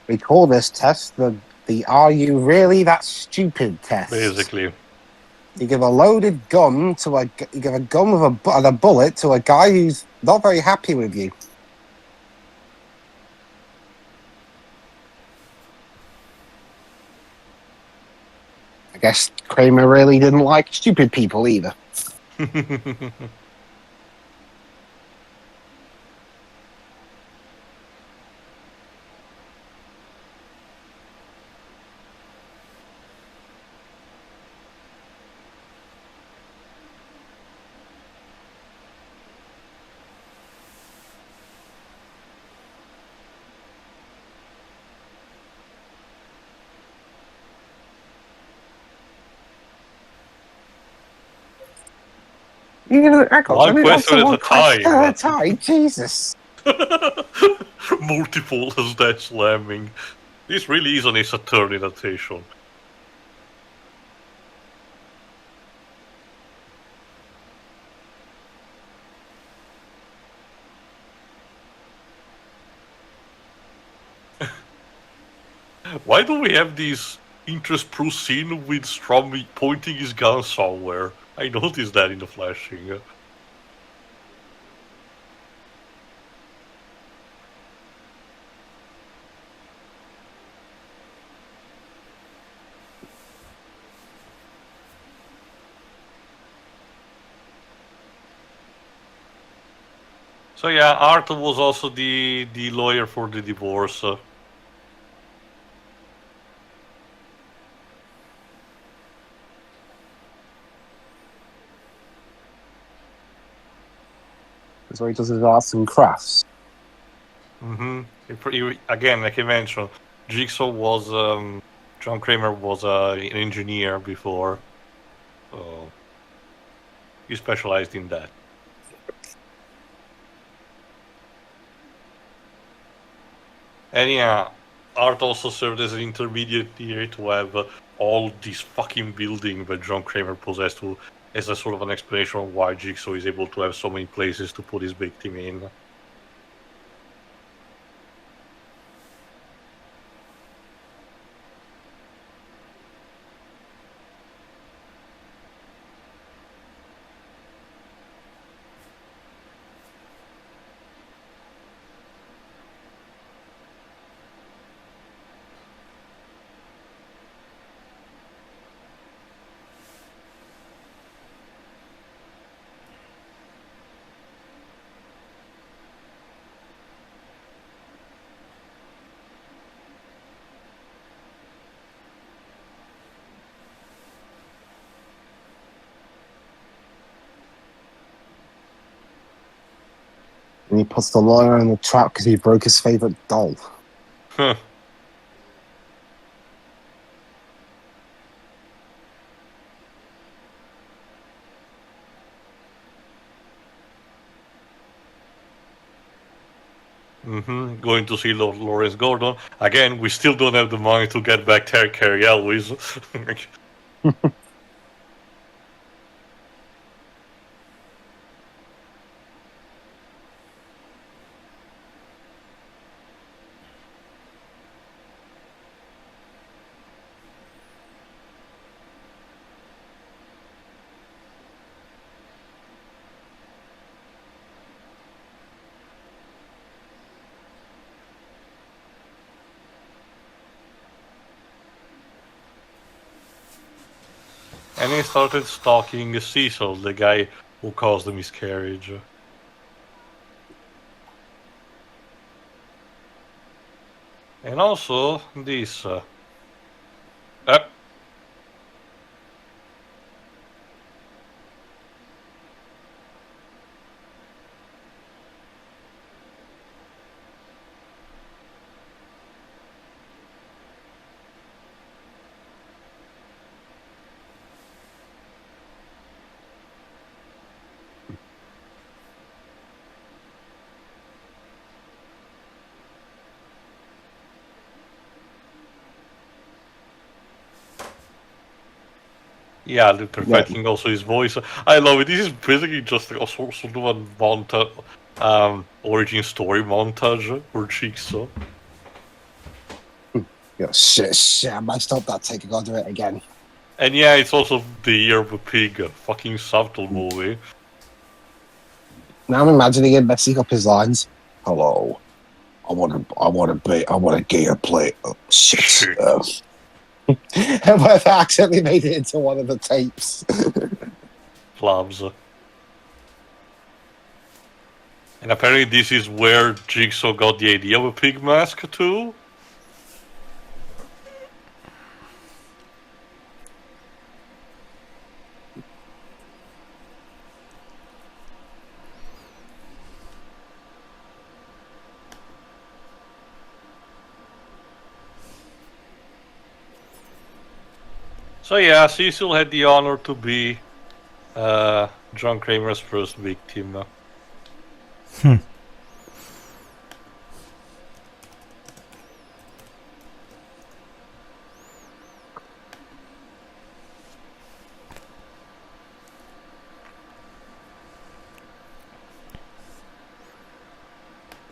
We call this test the "Are you really that stupid?" test. Basically. You give a loaded gun to you give a gun with and a bullet to a guy who's not very happy with you. I guess Kramer really didn't like stupid people either. One question at a time. Time, Jesus. Multiple as that slamming. This really is an Ace Attorney adaptation. Why do we have this interest-proof scene with Strom pointing his gun somewhere? I noticed that in the flashing. So yeah, Art was also the lawyer for the divorce. That's where he does his arts and crafts. Again, like I mentioned, Jigsaw was John Kramer was an engineer before, so he specialized in that. And yeah, Art also served as an intermediary to have all these fucking buildings that John Kramer possessed, to, as a sort of an explanation of why Jigsaw is able to have so many places to put his victim in. And he puts the lawyer in the trap because he broke his favorite doll. Huh. Going to see Lawrence Gordon. Again, we still don't have the money to get back Carrie Elwes. And he started stalking Cecil, the guy who caused the miscarriage. And also this. Yeah, they're perfecting also his voice. I love it. This is basically just a sort of a montage, origin story montage for Jigsaw. Yeah, shit, I might stop that take. I gotta do it again. And yeah, it's also the Year of a Pig, a fucking subtle movie. Now I'm imagining him messing up his lines. Hello. I want to get a plate. Oh, shit. And what if I accidentally made it into one of the tapes? Flubs. And apparently this is where Jigsaw got the idea of a pig mask too. So yeah, Cecil had the honor to be John Kramer's first victim.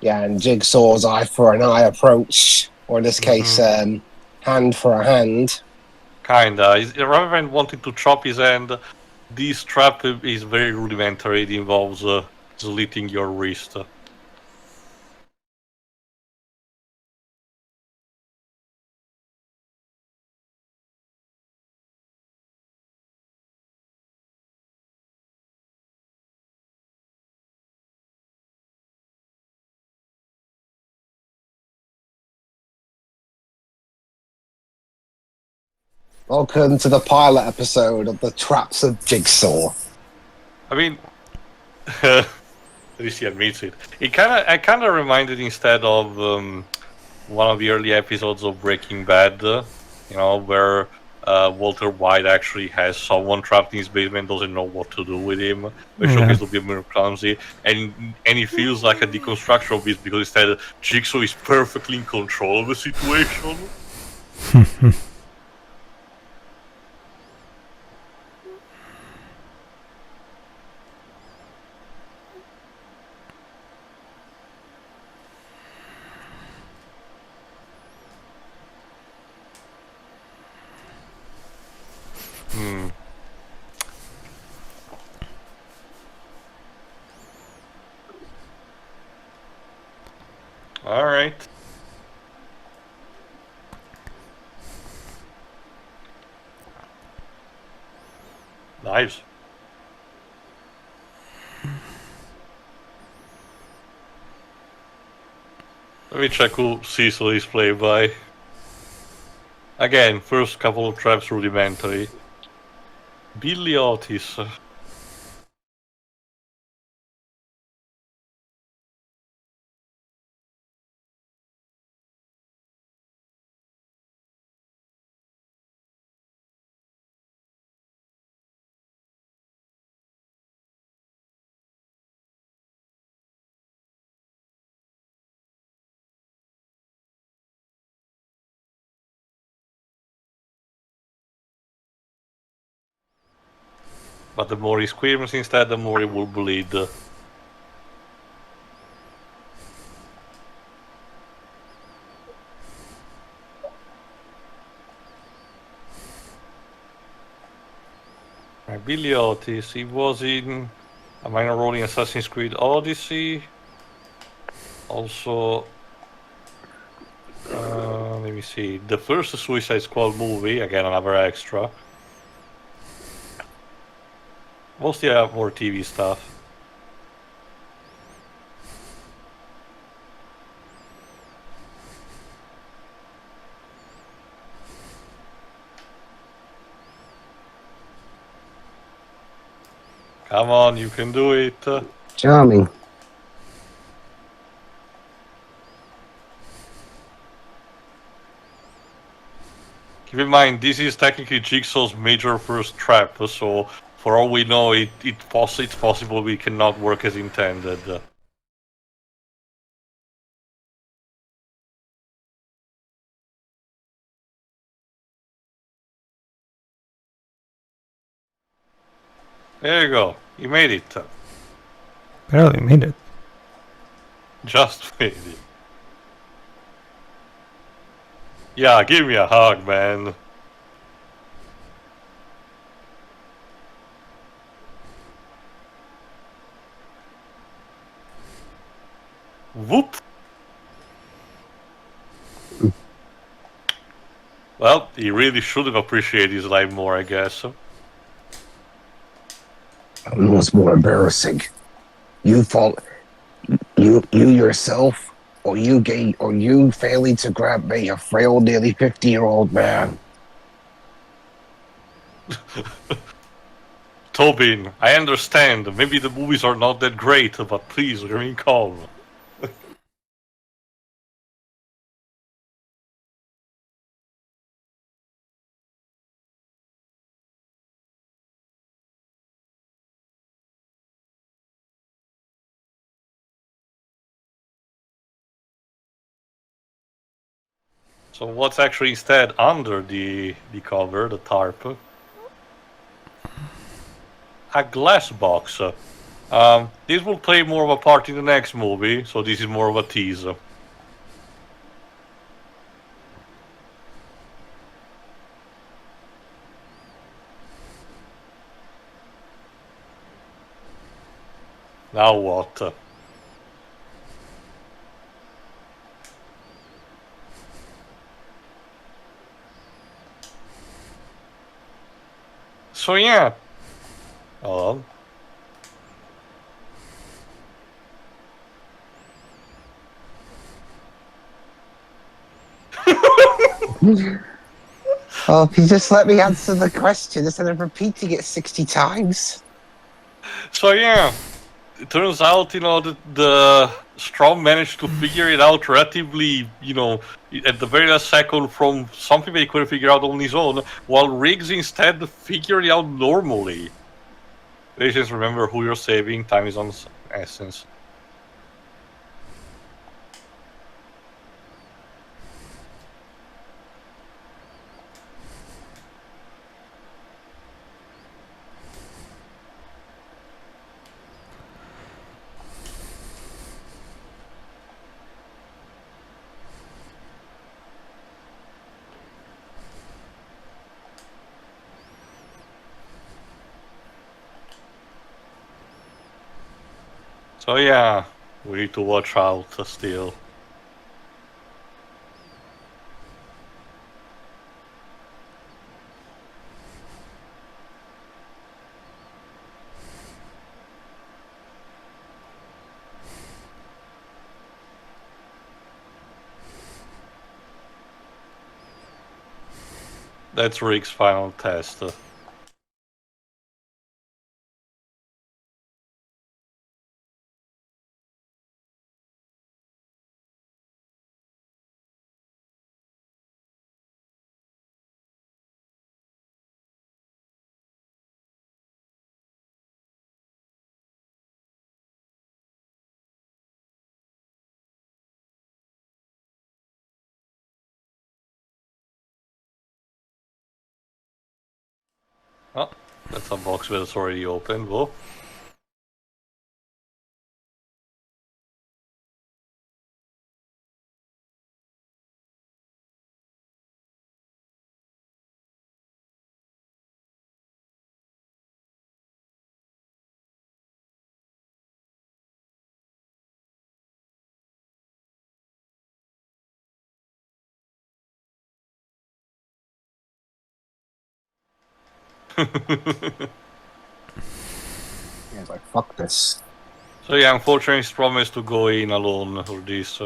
Yeah, and Jigsaw's eye for an eye approach, or in this case, hand for a hand. Kinda. Rather than wanting to chop his hand, this trap is very rudimentary. It involves slitting your wrist. Welcome to the pilot episode of the Traps of Jigsaw. I mean, at least he admits it. I kind of reminded instead of one of the early episodes of Breaking Bad, where Walter White actually has someone trapped in his basement, doesn't know what to do with him, which appears to be more clumsy, and he feels like a deconstruction of this because instead Jigsaw is perfectly in control of the situation. All right. Nice. Let me check who Cecil is played by. Again, first couple of traps rudimentary. Billy Otis. But the more he screams instead, the more he will bleed. Billy Otis, he was in a minor role in Assassin's Creed Odyssey. Also, let me see, the first Suicide Squad movie, again another extra. Mostly more TV stuff. Come on, you can do it. Charming. Keep in mind, this is technically Jigsaw's major first trap, so for all we know, it's possible we cannot work as intended. There you go. You made it. Barely made it. Just made it. Yeah, give me a hug, man. Whoop. Well, he really should have appreciated his life more, I guess. What's more embarrassing? You yourself, or you failing to grab me, a frail, nearly 50-year-old man. Tobin, I understand. Maybe the movies are not that great, but please remain calm. So what's actually instead under the cover, the tarp? A glass box. This will play more of a part in the next movie, so this is more of a tease. Now what? So yeah. Hold on. Oh, if you just let me answer the question instead of repeating it 60 times. So yeah, it turns out, the Strom managed to figure it out relatively, at the very last second from something that he couldn't figure out on his own, while Riggs instead figured it out normally. Please just remember who you're saving, time is on essence. So yeah, we need to watch out still. That's Rick's final test. Oh, that's a box that's already open. Whoa. He's like, fuck this. So yeah, unfortunately, he's promised to go in alone for this.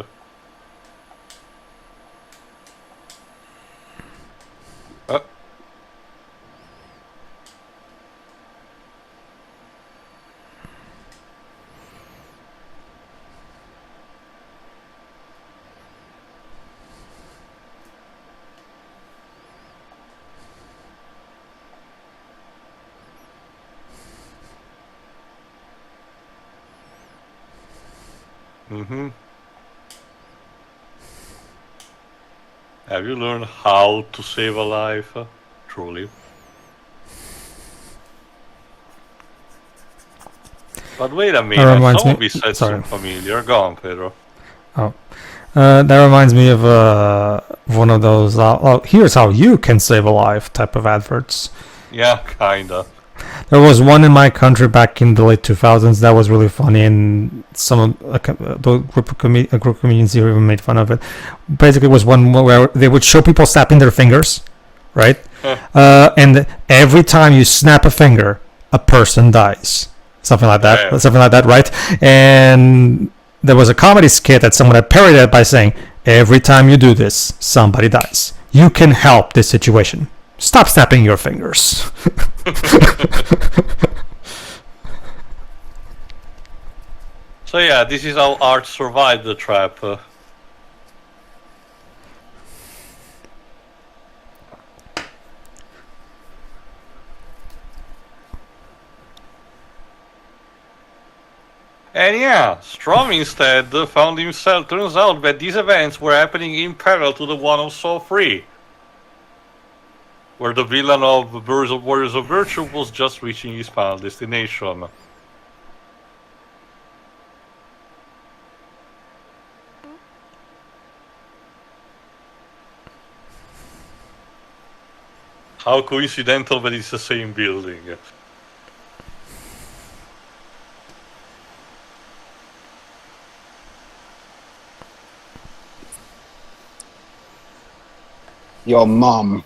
Mm-hmm. Have you learned how to save a life? Truly. But wait a minute, reminds some of me- these sets sorry. seem familiar. Go on, Pedro. That reminds me of one of those here's how you can save a life type of adverts. Yeah, kinda. There was one in my country back in the late 2000s that was really funny, and some of the group of comedians here even made fun of it. Basically, it was one where they would show people snapping their fingers, right? And every time you snap a finger, a person dies. Something like that. Yeah. Something like that, right? And there was a comedy skit that someone had parodied it by saying, "Every time you do this, somebody dies. You can help this situation. Stop snapping your fingers." So yeah, this is how Art survived the trap. And yeah, Strom instead found himself. Turns out that these events were happening in parallel to the one of Saw IV, where the villain of Warriors of Virtue was just reaching his final destination. How coincidental that it's the same building. Your mom.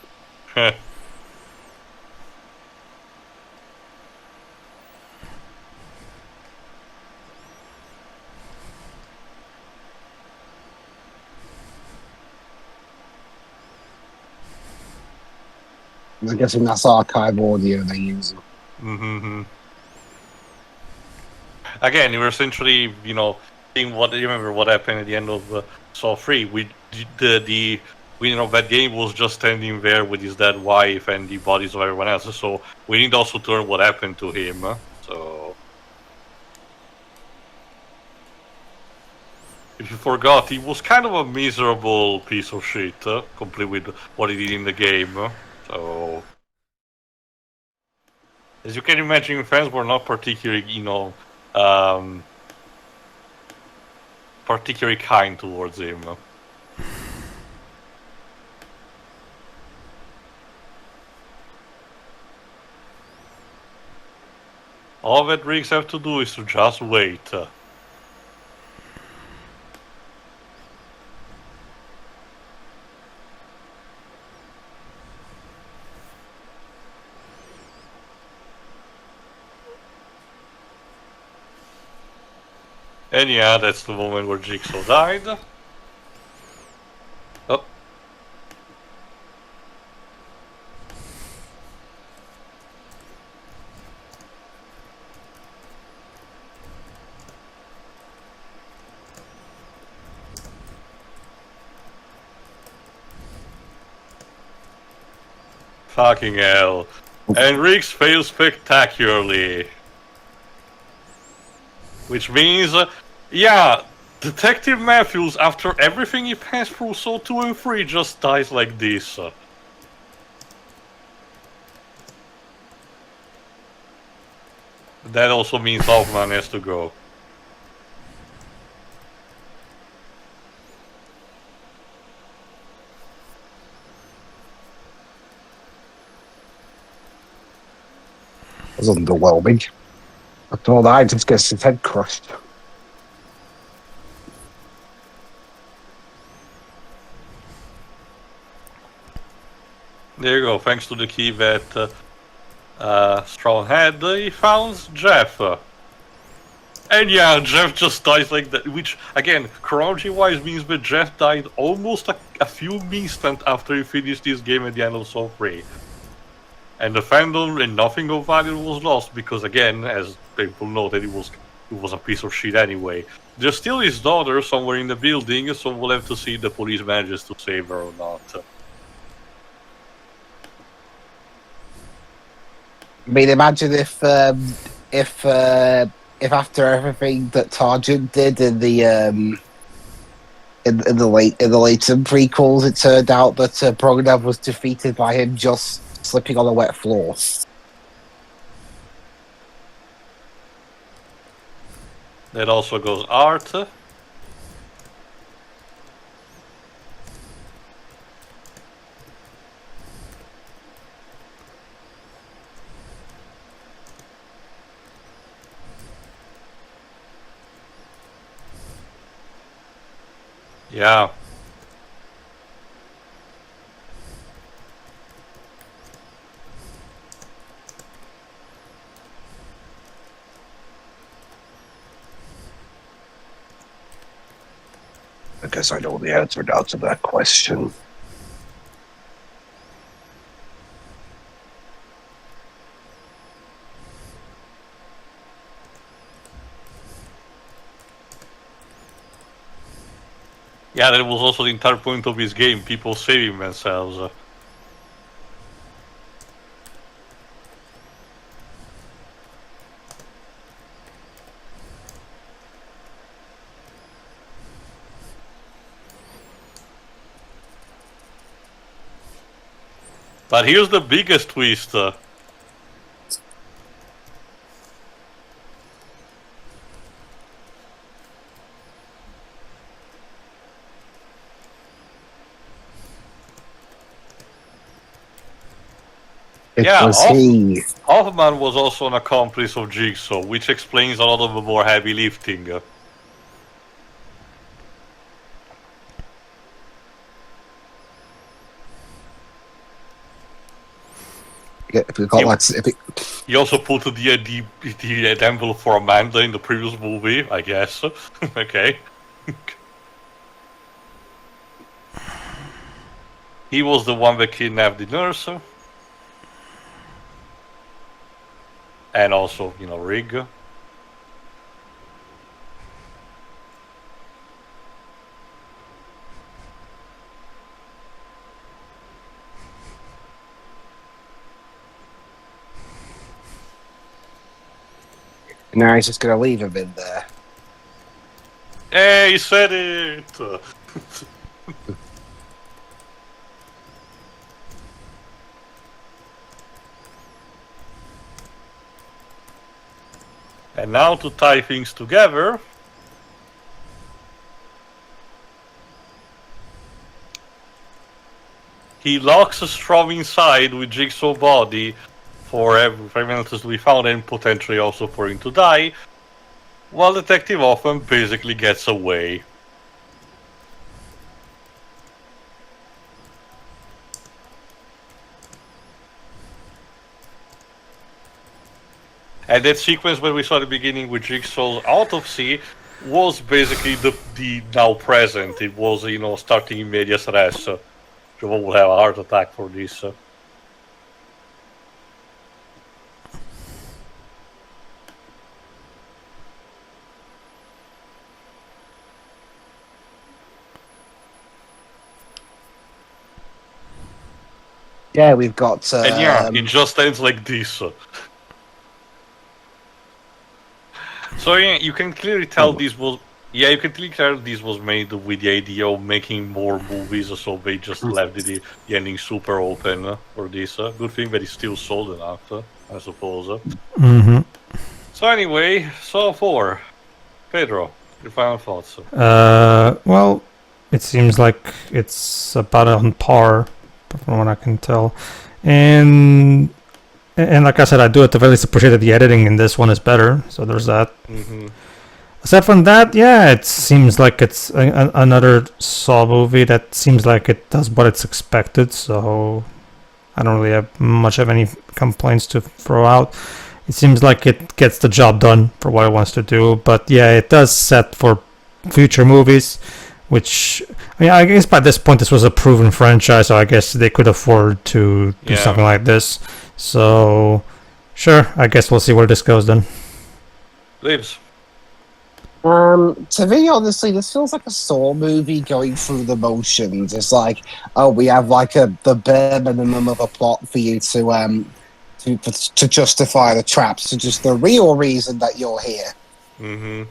I'm guessing that's archive audio they use. Mm-hmm. Again, you were essentially, seeing what. You remember what happened at the end of Saw 3? The winner of that game was just standing there with his dead wife and the bodies of everyone else. So we need also to learn what happened to him. So if you forgot, he was kind of a miserable piece of shit, complete with what he did in the game. So, as you can imagine, fans were not particularly, particularly kind towards him. All that Riggs have to do is to just wait. And yeah, that's the moment where Jigsaw died. Oh. Fucking hell. And Riggs fails spectacularly. Which means, yeah, Detective Matthews, after everything he passed through Saw 2 and 3, just dies like this. That also means Hoffman has to go. It was underwhelming. After all the items gets his head crushed. There you go, thanks to the key that Strawn had, he found Jeff. And yeah, Jeff just dies like that, which, again, chronology-wise means that Jeff died almost a few instants after he finished this game at the end of Saw 3. And the fandom and nothing of value was lost, because again, as people know, that it was a piece of shit anyway. There's still his daughter somewhere in the building, so we'll have to see if the police manages to save her or not. I mean, imagine if after everything that Targent did in the in the later prequels, it turned out that Bogdanov was defeated by him just slipping on a wet floor. That also goes Art. Yeah. I guess I know the answer now to that question. Yeah, that was also the entire point of this game, people saving themselves. But here's the biggest twist. Hoffman was also an accomplice of Jigsaw, which explains a lot of the more heavy lifting. He also put the envelope for Amanda in the previous movie, I guess. Okay. He was the one that kidnapped the nurse. And also, Rig. Now he's just going to leave him in there. Hey, he said it! And now to tie things together. He locks Strom inside with Jigsaw body for every fragments to be found and potentially also for him to die, while Detective Hoffman basically gets away. And that sequence when we saw at the beginning with Jigsaw's autopsy was basically the now present. It was, starting in medias res. Joe will have a heart attack for this. Yeah, we've got... and yeah, it just ends like this. So yeah, you can clearly tell this was... Yeah, you can clearly tell this was made with the idea of making more movies, so they just left the ending super open for this. Good thing that it's still sold enough, I suppose. Mm-hmm. So anyway, Saw 4. Pedro, your final thoughts? Well, it seems like it's about on par, from what I can tell. And like I said, I do at the very least appreciate that the editing in this one is better, so there's that. Mm-hmm. Aside from that, yeah, it seems like it's another Saw movie that seems like it does what it's expected, so I don't really have much of any complaints to throw out. It seems like it gets the job done for what it wants to do. But yeah, it does set for future movies, which I mean, I guess by this point this was a proven franchise, so I guess they could afford to do Yeah. something like this. So sure, I guess we'll see where this goes then. Lives. To me, honestly, this feels like a Saw movie going through the motions. It's like, oh, we have like the bare minimum of a plot for you to justify the traps, to just the real reason that you're here. Mm-hmm.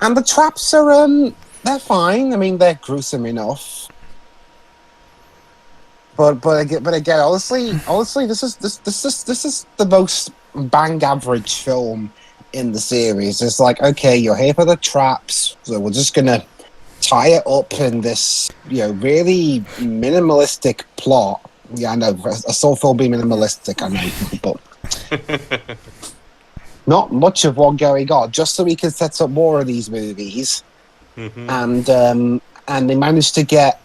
And the traps are they're fine. I mean, they're gruesome enough. But again, honestly, this is the most bang average film in the series. It's like, okay, you're here for the traps, so we're just gonna tie it up in this, really minimalistic plot. Yeah, I know, a Saw film be minimalistic, I know, but not much of one going on, just so we can set up more of these movies. Mm-hmm. And they managed to get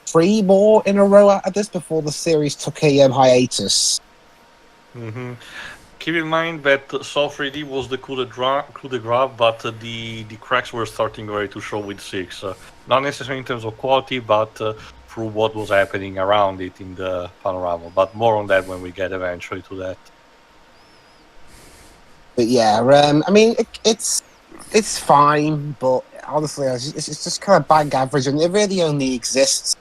3 more in a row out of this before the series took a hiatus. Mm-hmm. Keep in mind that Saw 3D was the coup de grace, but the cracks were starting already to show with 6. Not necessarily in terms of quality, but through what was happening around it in the panorama. But more on that when we get eventually to that. But yeah, I mean, it's fine, but honestly, it's just kind of bang average, and it really only exists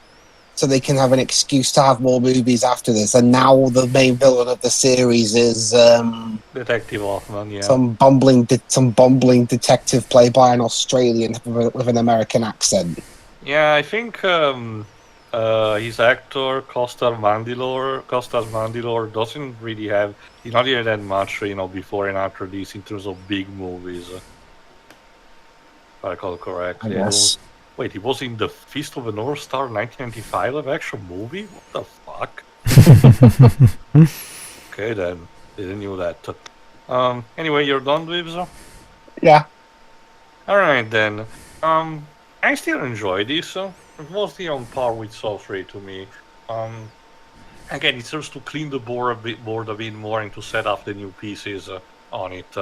so they can have an excuse to have more movies after this. And now the main villain of the series is Detective Hoffman, yeah. some bumbling detective played by an Australian with an American accent. Yeah, I think his actor Costas Mandylor doesn't really have. He's not here that much, before and after this in terms of big movies. If I recall correctly. Yes. Wait, he was in the Fist of the North Star 1995 live action movie? What the fuck? Okay then, didn't knew that. Anyway, you're done, Dibs? Yeah. Alright then. I still enjoy this. Mostly on par with Saw 3 to me. Again, it serves to clean the board a bit more and to set up the new pieces on it.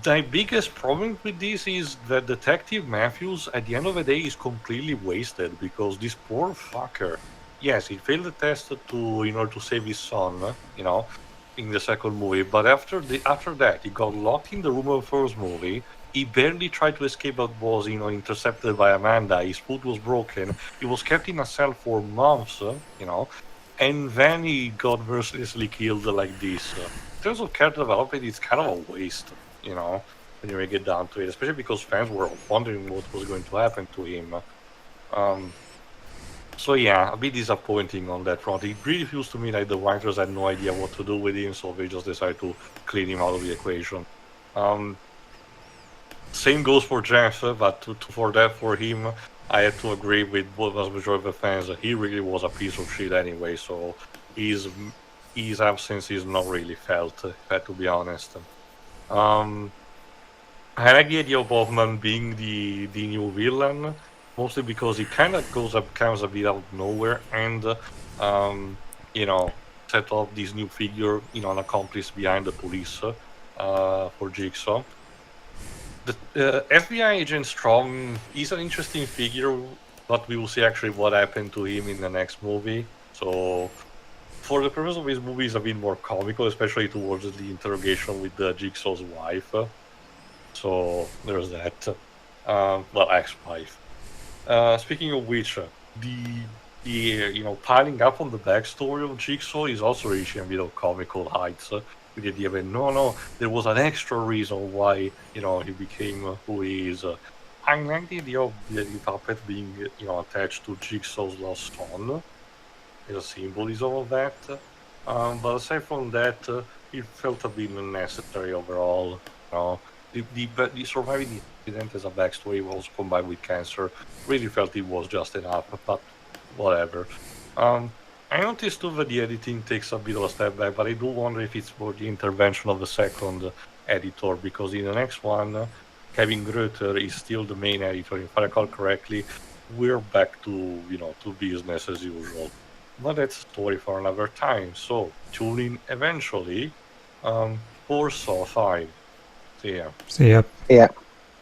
The biggest problem with this is that Detective Matthews, at the end of the day, is completely wasted because this poor fucker, yes, he failed the test in order to save his son, in the second movie. But after that, he got locked in the room of the first movie. He barely tried to escape, but was, intercepted by Amanda. His foot was broken. He was kept in a cell for months, and then he got mercilessly killed like this. In terms of character development, it's kind of a waste. When you get down to it, especially because fans were wondering what was going to happen to him. So yeah, a bit disappointing on that front. It really feels to me like the writers had no idea what to do with him, so they just decided to clean him out of the equation. Same goes for Jeff, but for him, I had to agree with what was majority of the fans. He really was a piece of shit anyway, so his absence is not really felt, if I had to be honest. I like the idea of Hoffman being the new villain, mostly because he kind of comes a bit out of nowhere and, set up this new figure, an accomplice behind the police for Jigsaw. The FBI agent Strong is an interesting figure, but we will see actually what happened to him in the next movie. So, for the purpose of his movie, it's a bit more comical, especially towards the interrogation with the Jigsaw's wife. So there's that. Ex-wife. Speaking of which, the piling up on the backstory of Jigsaw is also reaching a bit of comical heights. With the idea that there was an extra reason why he became who he is. I like the idea of the puppet being attached to Jigsaw's lost son. There's a symbolism of that. But aside from that, it felt a bit unnecessary overall. The surviving the incident as a backstory was combined with cancer. Really felt it was just enough, but whatever. I noticed too that the editing takes a bit of a step back, but I do wonder if it's for the intervention of the second editor, because in the next one, Kevin Gröter is still the main editor. If I recall correctly, we're back to to business as usual. But that's a story for another time. So tune in eventually. for Saw 5. See ya. See ya. Yeah.